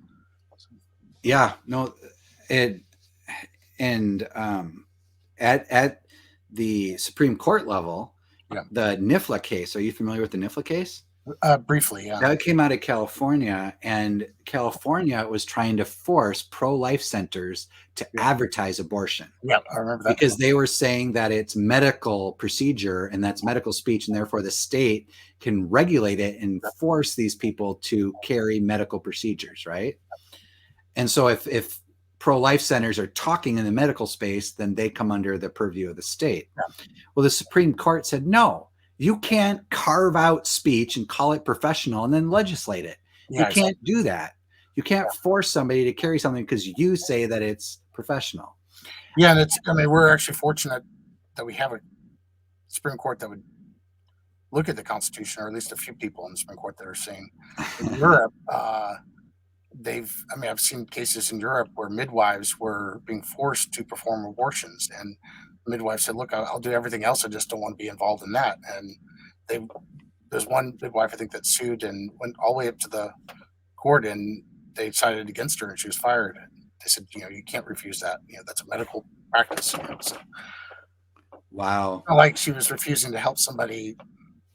At the Supreme Court level, the NIFLA case. Are you familiar with the NIFLA case? Briefly, yeah. That came out of California, and California was trying to force pro-life centers to advertise abortion. Yeah, I remember that. Because they were saying that it's medical procedure and that's medical speech, and therefore the state can regulate it and force these people to carry medical procedures, right? And so if pro-life centers are talking in the medical space, then they come under the purview of the state. Well, the Supreme Court said, no, you can't carve out speech and call it professional and then legislate it. You can't do that. You can't force somebody to carry something because you say that it's professional. Yeah, and we're actually fortunate that we have a Supreme Court that would look at the Constitution, or at least a few people in the Supreme Court that are saying in Europe, I've seen cases in Europe where midwives were being forced to perform abortions, and midwife said, "Look, I'll do everything else. I just don't want to be involved in that." And there's one midwife I think that sued and went all the way up to the court, and they decided against her, and she was fired. They said, you can't refuse that. That's a medical practice. So, Wow. like she was refusing to help somebody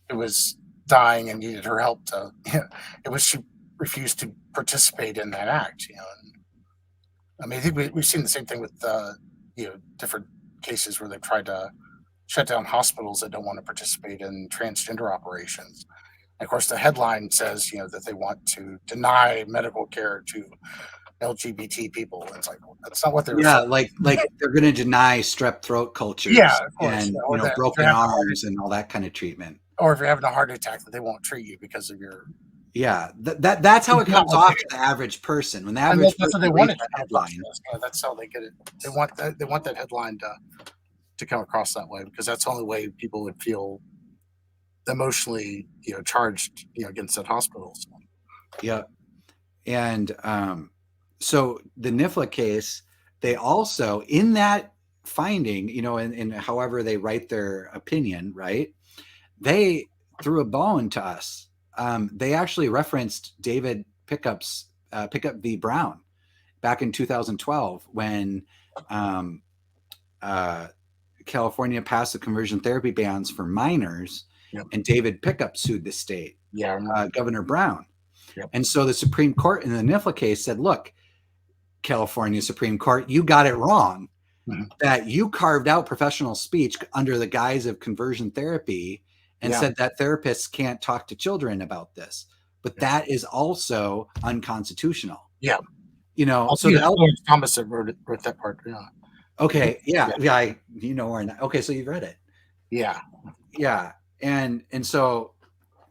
who was dying and needed her help to. She refused to participate in that act. And, I mean, I think we've seen the same thing with different cases where they've tried to shut down hospitals that don't want to participate in transgender operations. And of course, the headline says, that they want to deny medical care to LGBT people. And it's like, well, that's not what they're saying. like they're going to deny strep throat cultures and broken arms and all that kind of treatment. Or if you're having a heart attack, that they won't treat you because of your. Yeah, that's how it comes off to the average person. When the average that's person what they wanted that headline. That's how they get it. They want that headline to come across that way, because that's the only way people would feel emotionally, charged, against that hospital. So. Yeah. And so the NIFLA case, they also, in that finding, and however they write their opinion, right, they threw a bone to us. They actually referenced David Pickup v. Brown back in 2012 when California passed the conversion therapy bans for minors, and David Pickup sued the state, Governor Brown. Yep. And so the Supreme Court in the NIFLA case said, look, California Supreme Court, you got it wrong, that you carved out professional speech under the guise of conversion therapy and said that therapists can't talk to children about this. But that is also unconstitutional. Yeah. So Thomas wrote that part. Yeah. Okay. Yeah. Okay. So you've read it. Yeah. Yeah. And so,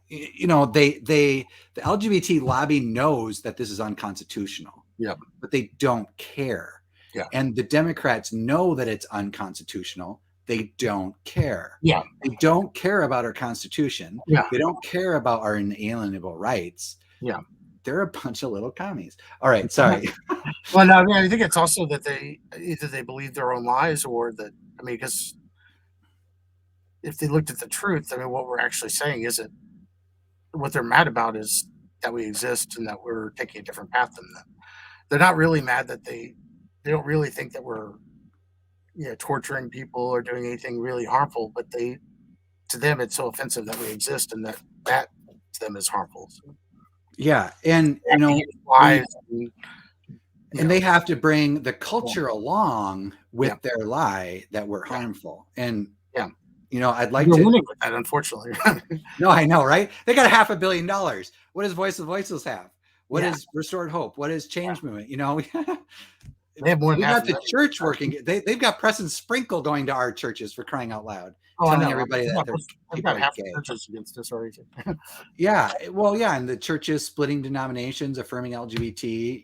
the LGBT lobby knows that this is unconstitutional. Yeah. But they don't care. Yeah. And the Democrats know that it's unconstitutional. They don't care. Yeah. They don't care about our Constitution. Yeah. They don't care about our inalienable rights. Yeah. They're a bunch of little commies. All right. Sorry. Well, no, I think it's also that they believe their own lies, or that, because if they looked at the truth, what we're actually saying isn't, what they're mad about is that we exist and that we're taking a different path than them. They're not really mad that they don't really think that we're torturing people or doing anything really harmful, but to them it's so offensive that we exist, and that to them is harmful. So. Yeah, and lies, and they have to bring the culture along with their lie that we're harmful. And I'd like to winning with that, unfortunately. No, I know, right? They got $500 million. What does Voice of Voiceless have? What is Restored Hope? What is Change Movement? They have more than we got the church working. They've got Press and Sprinkle going to our churches, for crying out loud. Telling everybody that they've got half the churches against us already. Yeah. Well, yeah. And the churches splitting denominations, affirming LGBT,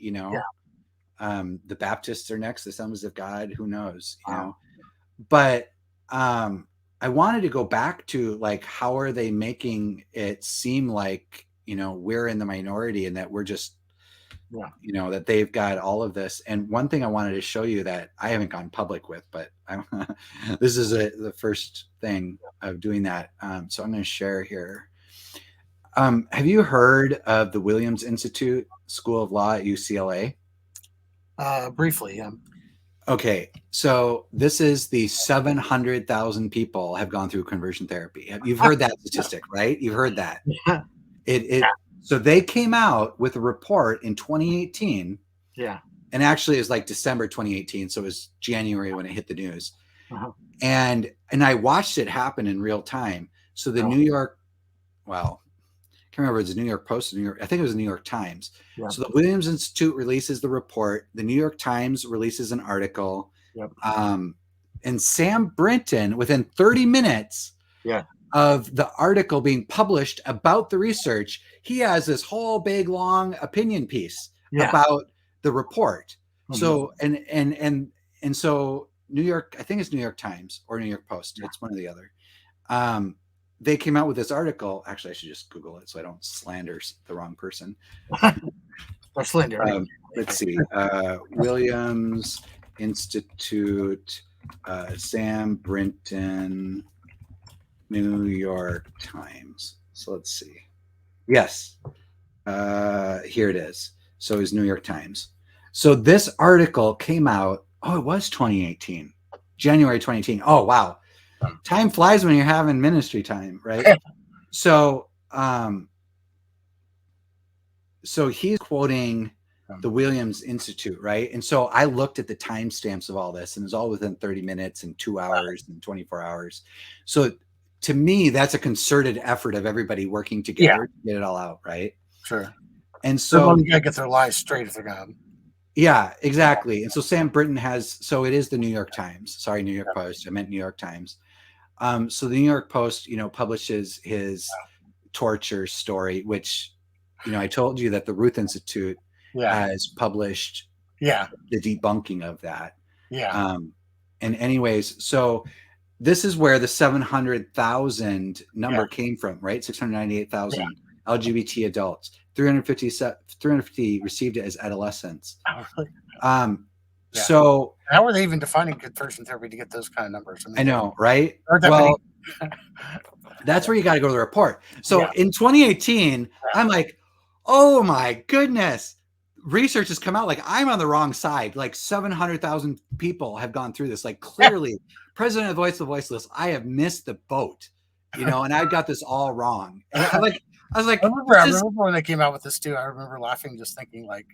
the Baptists are next, the Assemblies of God, who knows, but I wanted to go back to, like, how are they making it seem like, we're in the minority and that we're just, that they've got all of this. And one thing I wanted to show you that I haven't gone public with, but this is the first thing of doing that. So I'm going to share here. Have you heard of the Williams Institute School of Law at UCLA? Briefly, yeah. Okay, so this is the 700,000 people have gone through conversion therapy. You've heard that statistic, right? You've heard that. So they came out with a report in 2018. Yeah. And actually it was like December 2018. So it was January when it hit the news. And I watched it happen in real time. So the New York, I can't remember if it was the New York Post or I think it was the New York Times. Yeah. So the Williams Institute releases the report. The New York Times releases an article. Yep. And Sam Brinton, within 30 minutes of the article being published about the research, he has this whole big long opinion piece about the report. So and so New York, I think it's New York Times or New York Post. It's one or the other. They came out with this article. Actually, I should just Google it so I don't slander the wrong person. Or slander. Let's see. Williams Institute Sam Brinton, New York Times. So let's see. Yes, here it is. So it's New York Times. So this article came out. Oh, it was 2018, January 2018. Oh, wow. Time flies when you're having ministry time, right? So, so he's quoting the Williams Institute, right? And so I looked at the timestamps of all this, and it's all within 30 minutes and 2 hours and 24 hours. So to me, that's a concerted effort of everybody working together to get it all out, right? Sure. And so you gotta get their lies straight if they're gonna. Yeah, exactly. And so Sam Brinton has, so it is the New York Times. Sorry, New York Post. I meant New York Times. So the New York Post, publishes his torture story, which, I told you that the Ruth Institute has published the debunking of that. And anyways, so this is where the 700,000 number came from, right? 698,000 LGBT adults. 350 received it as adolescents. So how are they even defining conversion therapy to get those kind of numbers? I know, right? Well, that's where you got to go to the report. So in 2018, I'm like, oh my goodness, research has come out. Like I'm on the wrong side. Like 700,000 people have gone through this. Like clearly, President of Voice of the Voiceless, I have missed the boat, and I got this all wrong. And I was like, I remember when they came out with this too. I remember laughing, just thinking like,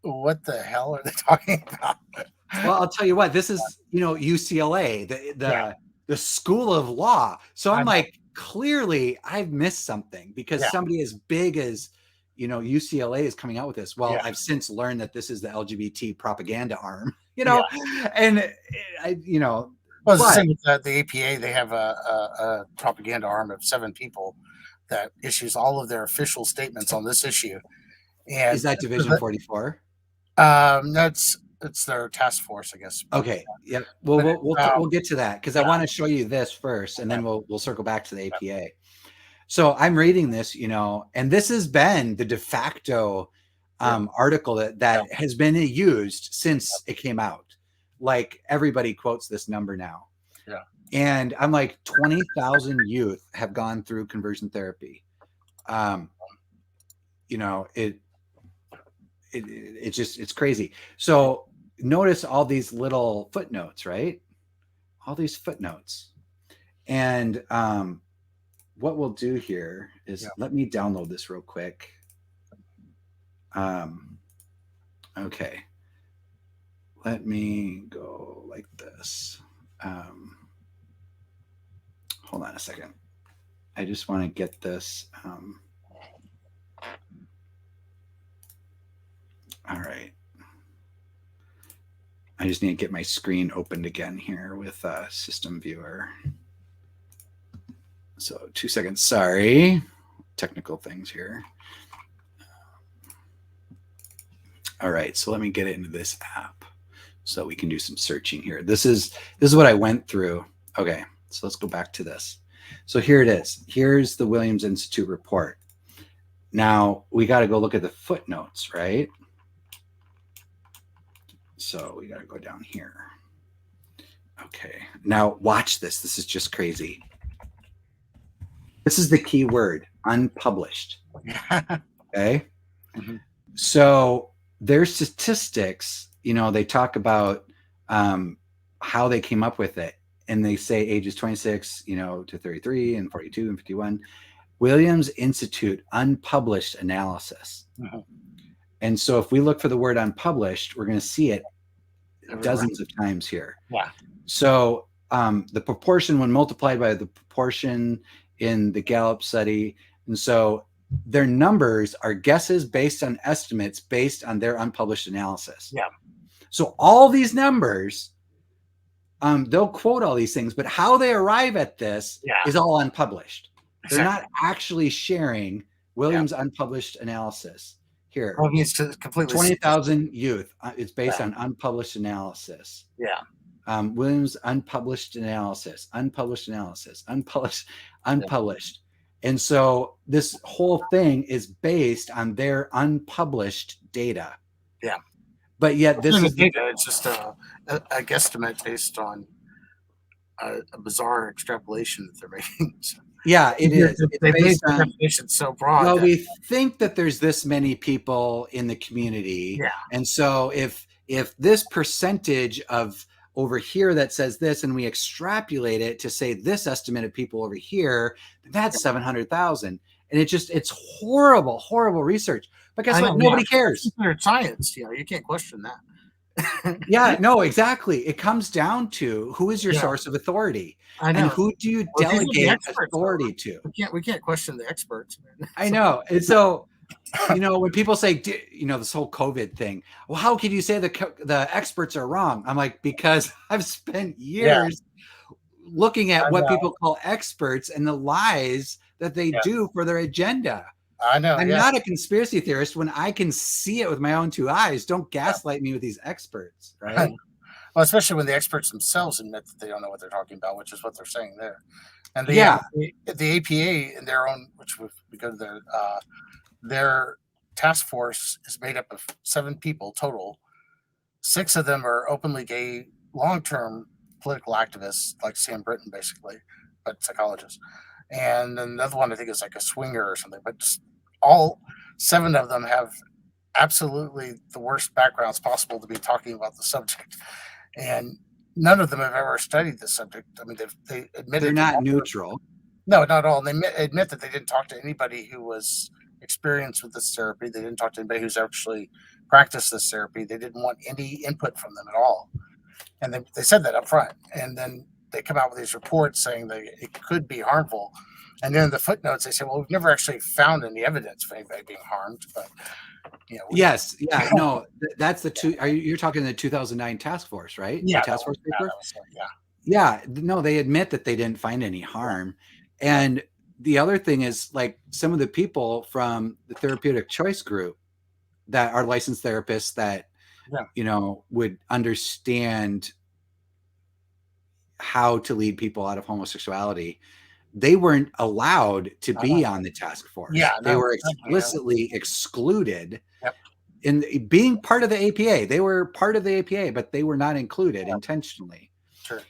what the hell are they talking about? Well, I'll tell you what, this is, UCLA, the School of Law. So I'm like, clearly I've missed something because somebody as big as, UCLA is coming out with this. Well, I've since learned that this is the LGBT propaganda arm, and well, the thing with the APA, they have a propaganda arm of 7 people that issues all of their official statements on this issue. And is that Division 44? It's their task force, I guess. Okay. Yeah. Well, we'll get to that because I want to show you this first, and then we'll circle back to the APA. So I'm reading this, and this has been the de facto article that has been used since it came out. Like everybody quotes this number now. Yeah. And I'm like, 20,000 youth have gone through conversion therapy. It's crazy. So notice all these little footnotes, right? All these footnotes. And what we'll do here is let me download this real quick. Okay. Let me go like this. Hold on a second. I just want to get this. All right. I just need to get my screen opened again here with System Viewer. So 2 seconds. Sorry. Technical things here. All right. So let me get into this app so we can do some searching here. This is what I went through. Okay. So let's go back to this. So here it is. Here's the Williams Institute report. Now we got to go look at the footnotes, right? So we got to go down here. Okay. Now watch this. This is just crazy. This is the key word, unpublished. Okay. Mm-hmm. So their statistics, they talk about how they came up with it. And they say ages 26, to 33 and 42 and 51. Williams Institute unpublished analysis. Mm-hmm. And so if we look for the word unpublished, we're going to see it dozens of times here. Yeah. So the proportion when multiplied by the proportion in the Gallup study. And so their numbers are guesses based on estimates based on their unpublished analysis. Yeah. So all these numbers, they'll quote all these things, but how they arrive at this is all unpublished. Exactly. They're not actually sharing Williams' unpublished analysis. Here, well, it's completely 20,000 youth. It's based on unpublished analysis. Yeah. Williams' unpublished analysis. And so this whole thing is based on their unpublished data. Yeah. But yet this is the data. It's just a guesstimate based on a bizarre extrapolation that they're making. So, yeah, it is. They made the definition so broad. Well, we think that there's this many people in the community, and so if this percentage of over here that says this, and we extrapolate it to say this estimate of people over here, that's 700,000, and it's horrible research. But guess what? Nobody cares. It's science, you can't question that. Yeah, no, exactly. It comes down to who is your source of authority, and who do you delegate authority to? We can't question the experts, man. I know. And so, when people say, this whole COVID thing, well, how can you say the experts are wrong? I'm like, because I've spent years looking at what people call experts and the lies that they do for their agenda. I know. I'm not a conspiracy theorist when I can see it with my own two eyes. Don't gaslight me with these experts, right? Well, especially when the experts themselves admit that they don't know what they're talking about, which is what they're saying there. And the APA in their own, which we go to their task force is made up of 7 people total. 6 of them are openly gay, long-term political activists, like Sam Britton, basically, but psychologists. And another one I think is like a swinger or something, but just all 7 of them have absolutely the worst backgrounds possible to be talking about the subject, and none of them have ever studied the subject. I mean, they admit they're not neutral. No, not at all. And they admit that they didn't talk to anybody who was experienced with this therapy. They didn't talk to anybody who's actually practiced this therapy. They didn't want any input from them at all, and they said that up front. And then they come out with these reports saying that it could be harmful. And then in the footnotes, they say, well, we've never actually found any evidence of anybody being harmed. But, that's you're talking the 2009 task force, right? Yeah. The task force paper? Yeah. No, they admit that they didn't find any harm. And the other thing is, like, some of the people from the therapeutic choice group that are licensed therapists that, would understand how to lead people out of homosexuality, they weren't allowed to be on the task force. They were explicitly excluded in being part of the APA. They were part of the APA, but they were not included intentionally. Sure.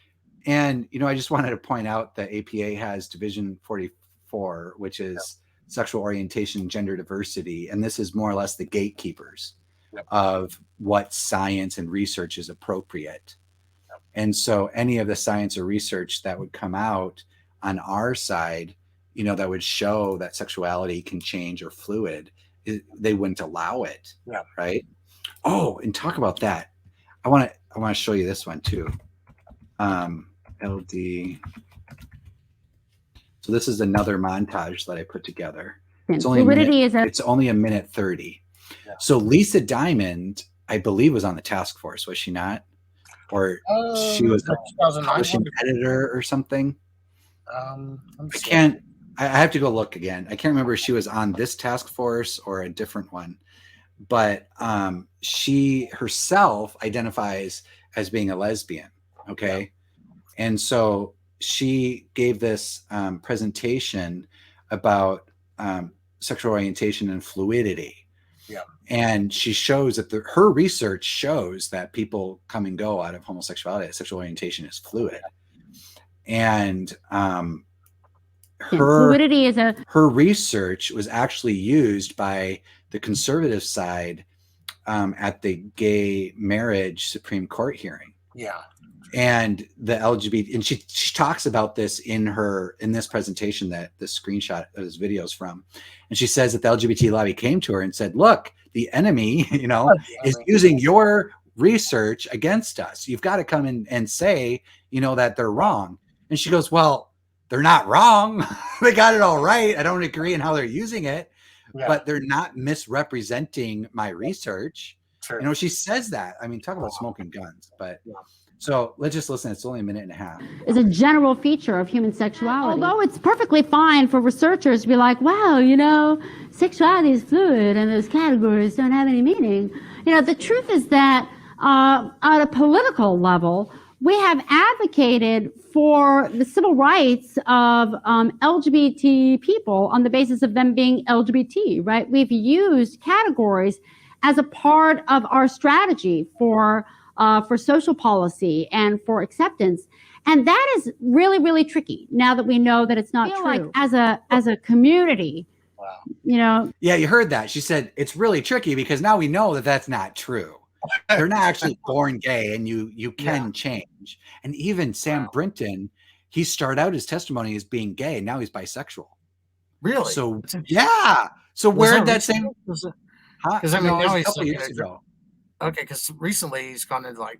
And, I just wanted to point out that APA has Division 44, which is sexual orientation and gender diversity. And this is more or less the gatekeepers of what science and research is appropriate. And so any of the science or research that would come out on our side, that would show that sexuality can change or fluid, they wouldn't allow it. Yeah. Right. Oh, and talk about that. I want to show you this one too. LD. So this is another montage that I put together. It's only it's only a minute 30. Yeah. So Lisa Diamond, I believe, was on the task force, was she not? Or she was a publishing editor or something. I have to go look again. I can't remember if she was on this task force or a different one, but she herself identifies as being a lesbian. Okay. And so she gave this presentation about sexual orientation and fluidity. Yeah. And she shows that her research shows that people come and go out of homosexuality. Sexual orientation is fluid. And her research was actually used by the conservative side at the gay marriage Supreme Court hearing. Yeah. And the LGBT, and she talks about this in this presentation that this screenshot of this video is from. And she says that the LGBT lobby came to her and said, look, the enemy, is using your research against us. You've got to come in and say, that they're wrong. And she goes, well, they're not wrong. They got it all right. I don't agree in how they're using it, but they're not misrepresenting my research. Sure. She says that. I mean, talk about smoking guns, but so let's just listen. It's only a minute and a half. Is a general feature of human sexuality. Although it's perfectly fine for researchers to be like, wow, sexuality is fluid and those categories don't have any meaning. The truth is that at a political level, we have advocated for the civil rights of LGBT people on the basis of them being LGBT, right? We've used categories as a part of our strategy for social policy and for acceptance. And that is really, really tricky now that we know that it's not true. Like as a community, Wow. you know. Yeah, you heard that. She said it's really tricky because now we know that that's not true. They're not actually born gay, and you can change. And even Sam Brinton, he started out his testimony as being gay. Now he's bisexual. Really? So yeah. So where did that same? Because I mean, No, it was now a he's couple looking years at, ago. okay, because recently he's gone into like,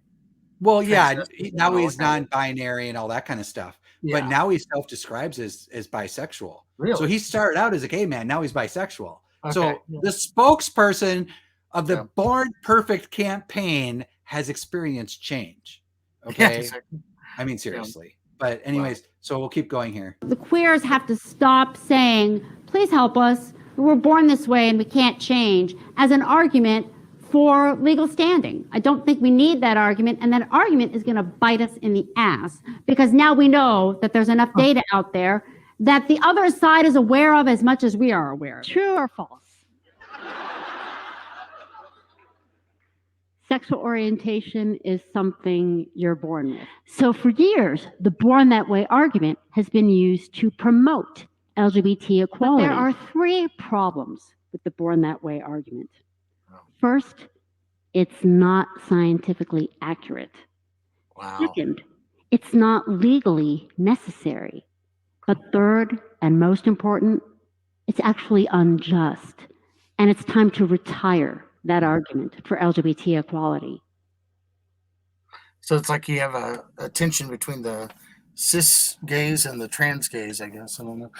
Well, yeah, transvestite now and all he's that kind of- non-binary and all that kind of stuff. But Yeah. now he self-describes as bisexual. Really? So he started out as a gay man. Now he's bisexual. Okay, So yeah. the spokesperson of the Born Perfect campaign has experienced change. Okay. Yeah, exactly. I mean, seriously. But anyways, so we'll keep going here. The queers have to stop saying, please help us, we're born this way and we can't change, as an argument for legal standing. I don't think we need that argument, and that argument is going to bite us in the ass, because now we know that there's enough data out there that the other side is aware of as much as we are aware of. True or false? Sexual orientation is something you're born with. So for years, the born that way argument has been used to promote LGBT equality. But there are 3 problems with the born that way argument. First, it's not scientifically accurate. Wow. Second, it's not legally necessary. But third, and most important, it's actually unjust. And it's time to retire that argument for LGBT equality. So it's like you have a tension between the cis gays and the trans gays, I guess. I don't know.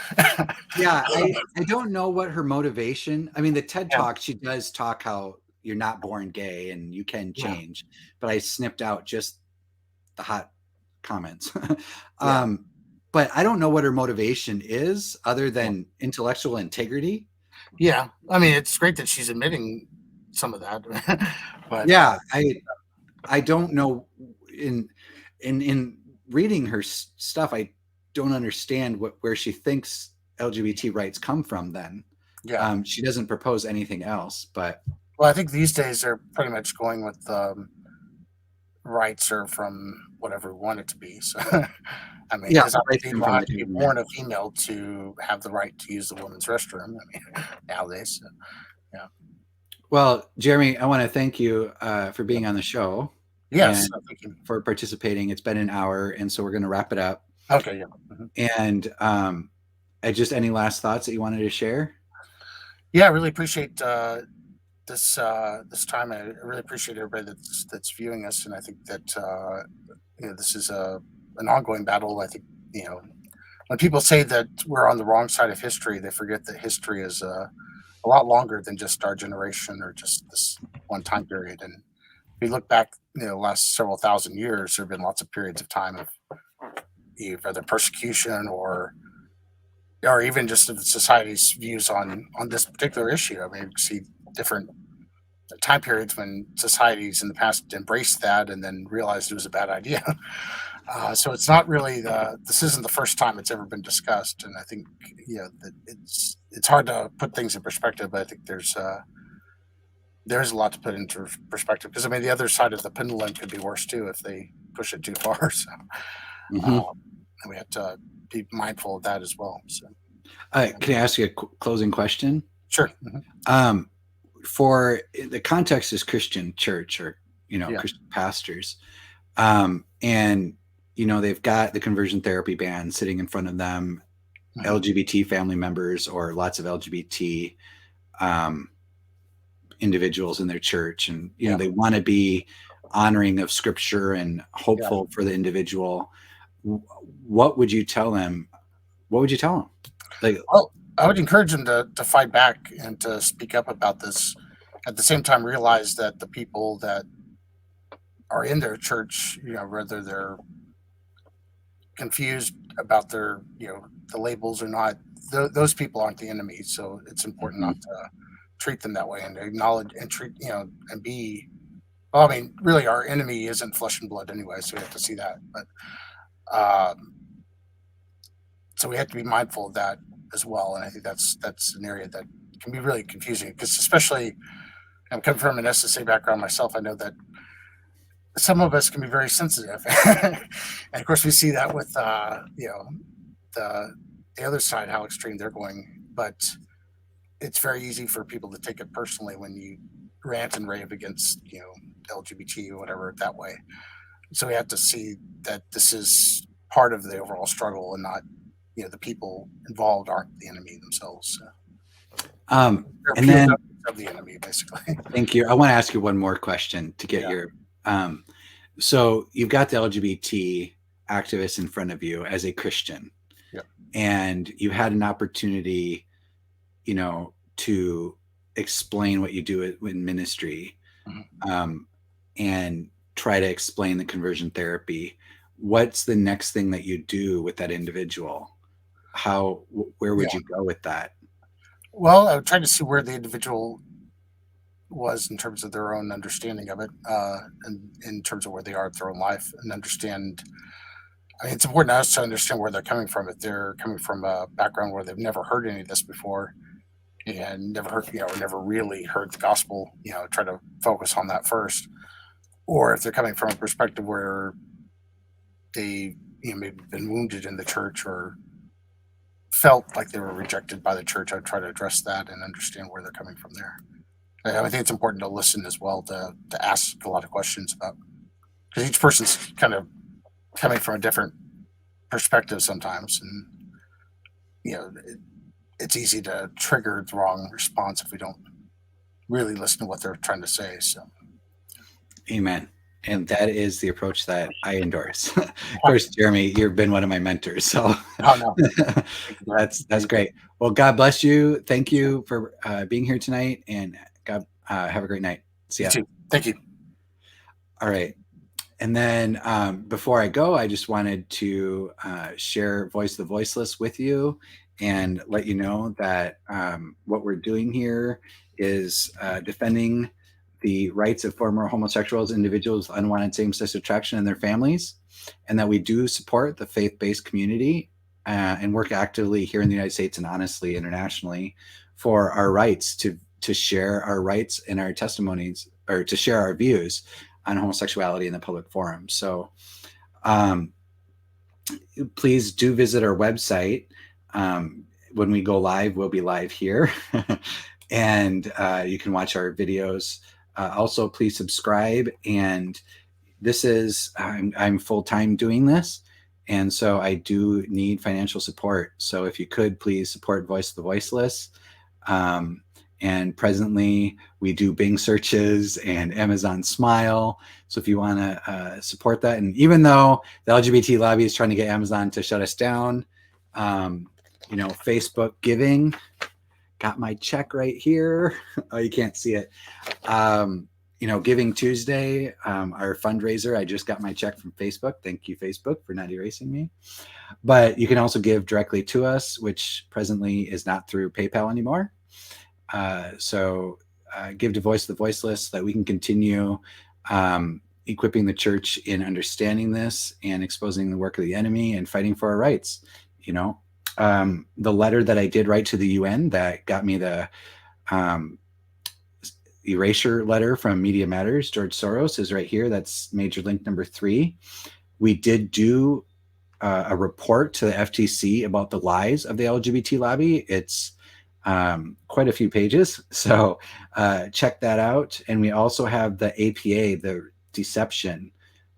Yeah, I don't know what her motivation. I mean, the TED Talk, she does talk how you're not born gay and you can change, but I snipped out just the hot comments. But I don't know what her motivation is other than intellectual integrity. Yeah, I mean, it's great that she's admitting some of that. But yeah, I don't know. In reading her stuff, I don't understand where she thinks LGBT rights come from. Then, she doesn't propose anything else. But well, I think these days they're pretty much going with rights are from whatever we want it to be. So, I mean, because people have to be born a female to have the right to use the women's restroom. I mean, nowadays, so, yeah. Well, Jeremy, I want to thank you for being on the show. Yes, thank you for participating. It's been an hour, and so we're going to wrap it up. Okay, yeah. And just any last thoughts that you wanted to share? Yeah, I really appreciate this time. I really appreciate everybody that's viewing us, and I think that this is an ongoing battle. I think when people say that we're on the wrong side of history, they forget that history is a lot longer than just our generation or just this one time period. And if you look back, the last several thousand years, there have been lots of periods of time of either persecution or even just of society's views on this particular issue. I mean, you see different time periods when societies in the past embraced that and then realized it was a bad idea. So it's not really this isn't the first time it's ever been discussed. And I think, that it's hard to put things in perspective, but I think there's a lot to put into perspective, because I mean, the other side of the pendulum could be worse too if they push it too far. So and we have to be mindful of that as well. So can I ask you a closing question? Sure. For the context is Christian church or Christian pastors, and they've got the conversion therapy ban sitting in front of them, LGBT family members or lots of LGBT individuals in their church, and they want to be honoring of scripture and hopeful for the individual. What would you tell them? Well, I would encourage them to fight back and to speak up about this. At the same time, realize that the people that are in their church, whether they're confused about their, the labels or not, those people aren't the enemy. So it's important not to treat them that way and acknowledge and treat, and be, well, I mean, really our enemy isn't flesh and blood anyway. So we have to see that, but, so we have to be mindful of that as well. And I think that's an area that can be really confusing, because especially I'm coming from an SSA background myself. I know that some of us can be very sensitive, and of course we see that with the other side, how extreme they're going. But it's very easy for people to take it personally when you rant and rave against LGBT or whatever that way. So we have to see that this is part of the overall struggle, and not the people involved aren't the enemy themselves. And then of the enemy, basically. Thank you. I want to ask you one more question to get your. So you've got the LGBT activists in front of you as a Christian, and you had an opportunity, to explain what you do in ministry, and try to explain the conversion therapy. What's the next thing that you do with that individual? Where would you go with that? Well, I would try to see where the individual was in terms of their own understanding of it, and in terms of where they are in their own life, and understand. I mean, it's important to us to understand where they're coming from. If they're coming from a background where they've never heard any of this before, and never really heard the gospel, try to focus on that first. Or if they're coming from a perspective where they, maybe been wounded in the church or felt like they were rejected by the church, I'd try to address that and understand where they're coming from there. I think it's important to listen as well, to ask a lot of questions about, because each person's kind of coming from a different perspective sometimes, and it's easy to trigger the wrong response if we don't really listen to what they're trying to say. So, amen. And that is the approach that I endorse. Of course, Jeremy, you've been one of my mentors, so that's great. Well, God bless you. Thank you for being here tonight, and God have a great night. See ya. You too. Thank you. All right. And then before I go, I just wanted to share Voice of the Voiceless with you and let you know that what we're doing here is defending the rights of former homosexuals, individuals with unwanted same-sex attraction, and their families, and that we do support the faith-based community and work actively here in the United States and honestly internationally for our rights to share our rights and our testimonies, or to share our views on homosexuality in the public forum. So please do visit our website. When we go live, we'll be live here, and you can watch our videos. Also, please subscribe. And this is, I'm full-time doing this, and so I do need financial support. So if you could, please support Voice of the Voiceless. And presently we do Bing searches and Amazon Smile. So if you want to support that, and even though the LGBT lobby is trying to get Amazon to shut us down, Facebook giving, got my check right here. Oh, you can't see it. Giving Tuesday, our fundraiser, I just got my check from Facebook. Thank you, Facebook, for not erasing me. But you can also give directly to us, which presently is not through PayPal anymore. So give to Voice of the Voiceless so that we can continue equipping the church in understanding this and exposing the work of the enemy and fighting for our rights. The letter that I did write to the UN that got me the erasure letter from Media Matters, George Soros, is right here. That's major link number 3. We did do a report to the FTC about the lies of the LGBT lobby. It's quite a few pages, so check that out. And we also have the APA, the deception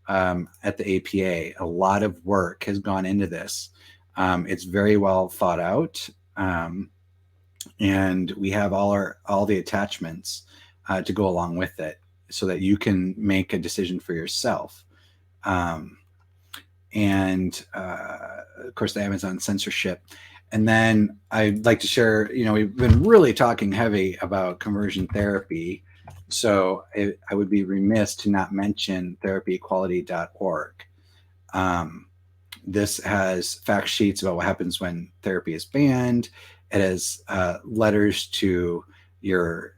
at the APA. A lot of work has gone into this. It's very well thought out, and we have all the attachments to go along with it, so that you can make a decision for yourself. And of course, the Amazon censorship. And then I'd like to share, we've been really talking heavy about conversion therapy. So I would be remiss to not mention therapyequality.org. This has fact sheets about what happens when therapy is banned. It has letters to your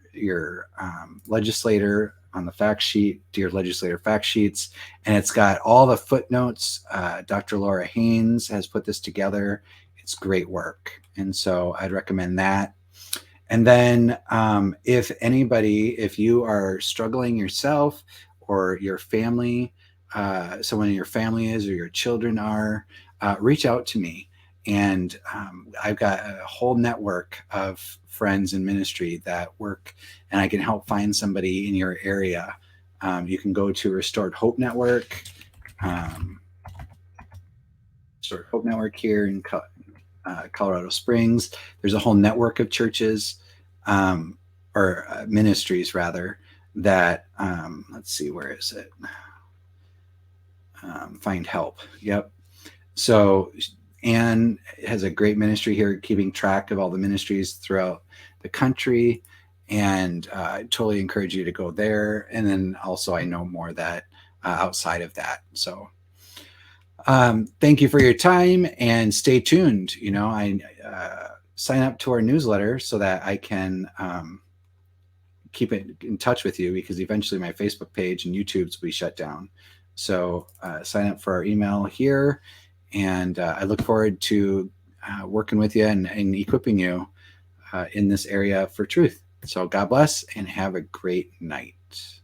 legislator on the fact sheet, to your legislator fact sheets. And it's got all the footnotes. Dr. Laura Haynes has put this together. It's great work. And so I'd recommend that. And then if you are struggling yourself or your family, someone in your family is, or your children are, reach out to me. And I've got a whole network of friends in ministry that work, and I can help find somebody in your area. You can go to Restored Hope Network, Restored Hope Network here in Colorado Springs. There's a whole network of churches, or ministries rather, that let's see, where is it? Find help. Yep. So Anne has a great ministry here, keeping track of all the ministries throughout the country, and I totally encourage you to go there. And then also, I know more that outside of that. So thank you for your time, and stay tuned. I sign up to our newsletter so that I can keep it in touch with you, because eventually my Facebook page and YouTube's will be shut down. So sign up for our email here, and I look forward to working with you and equipping you in this area for truth. So God bless, and have a great night.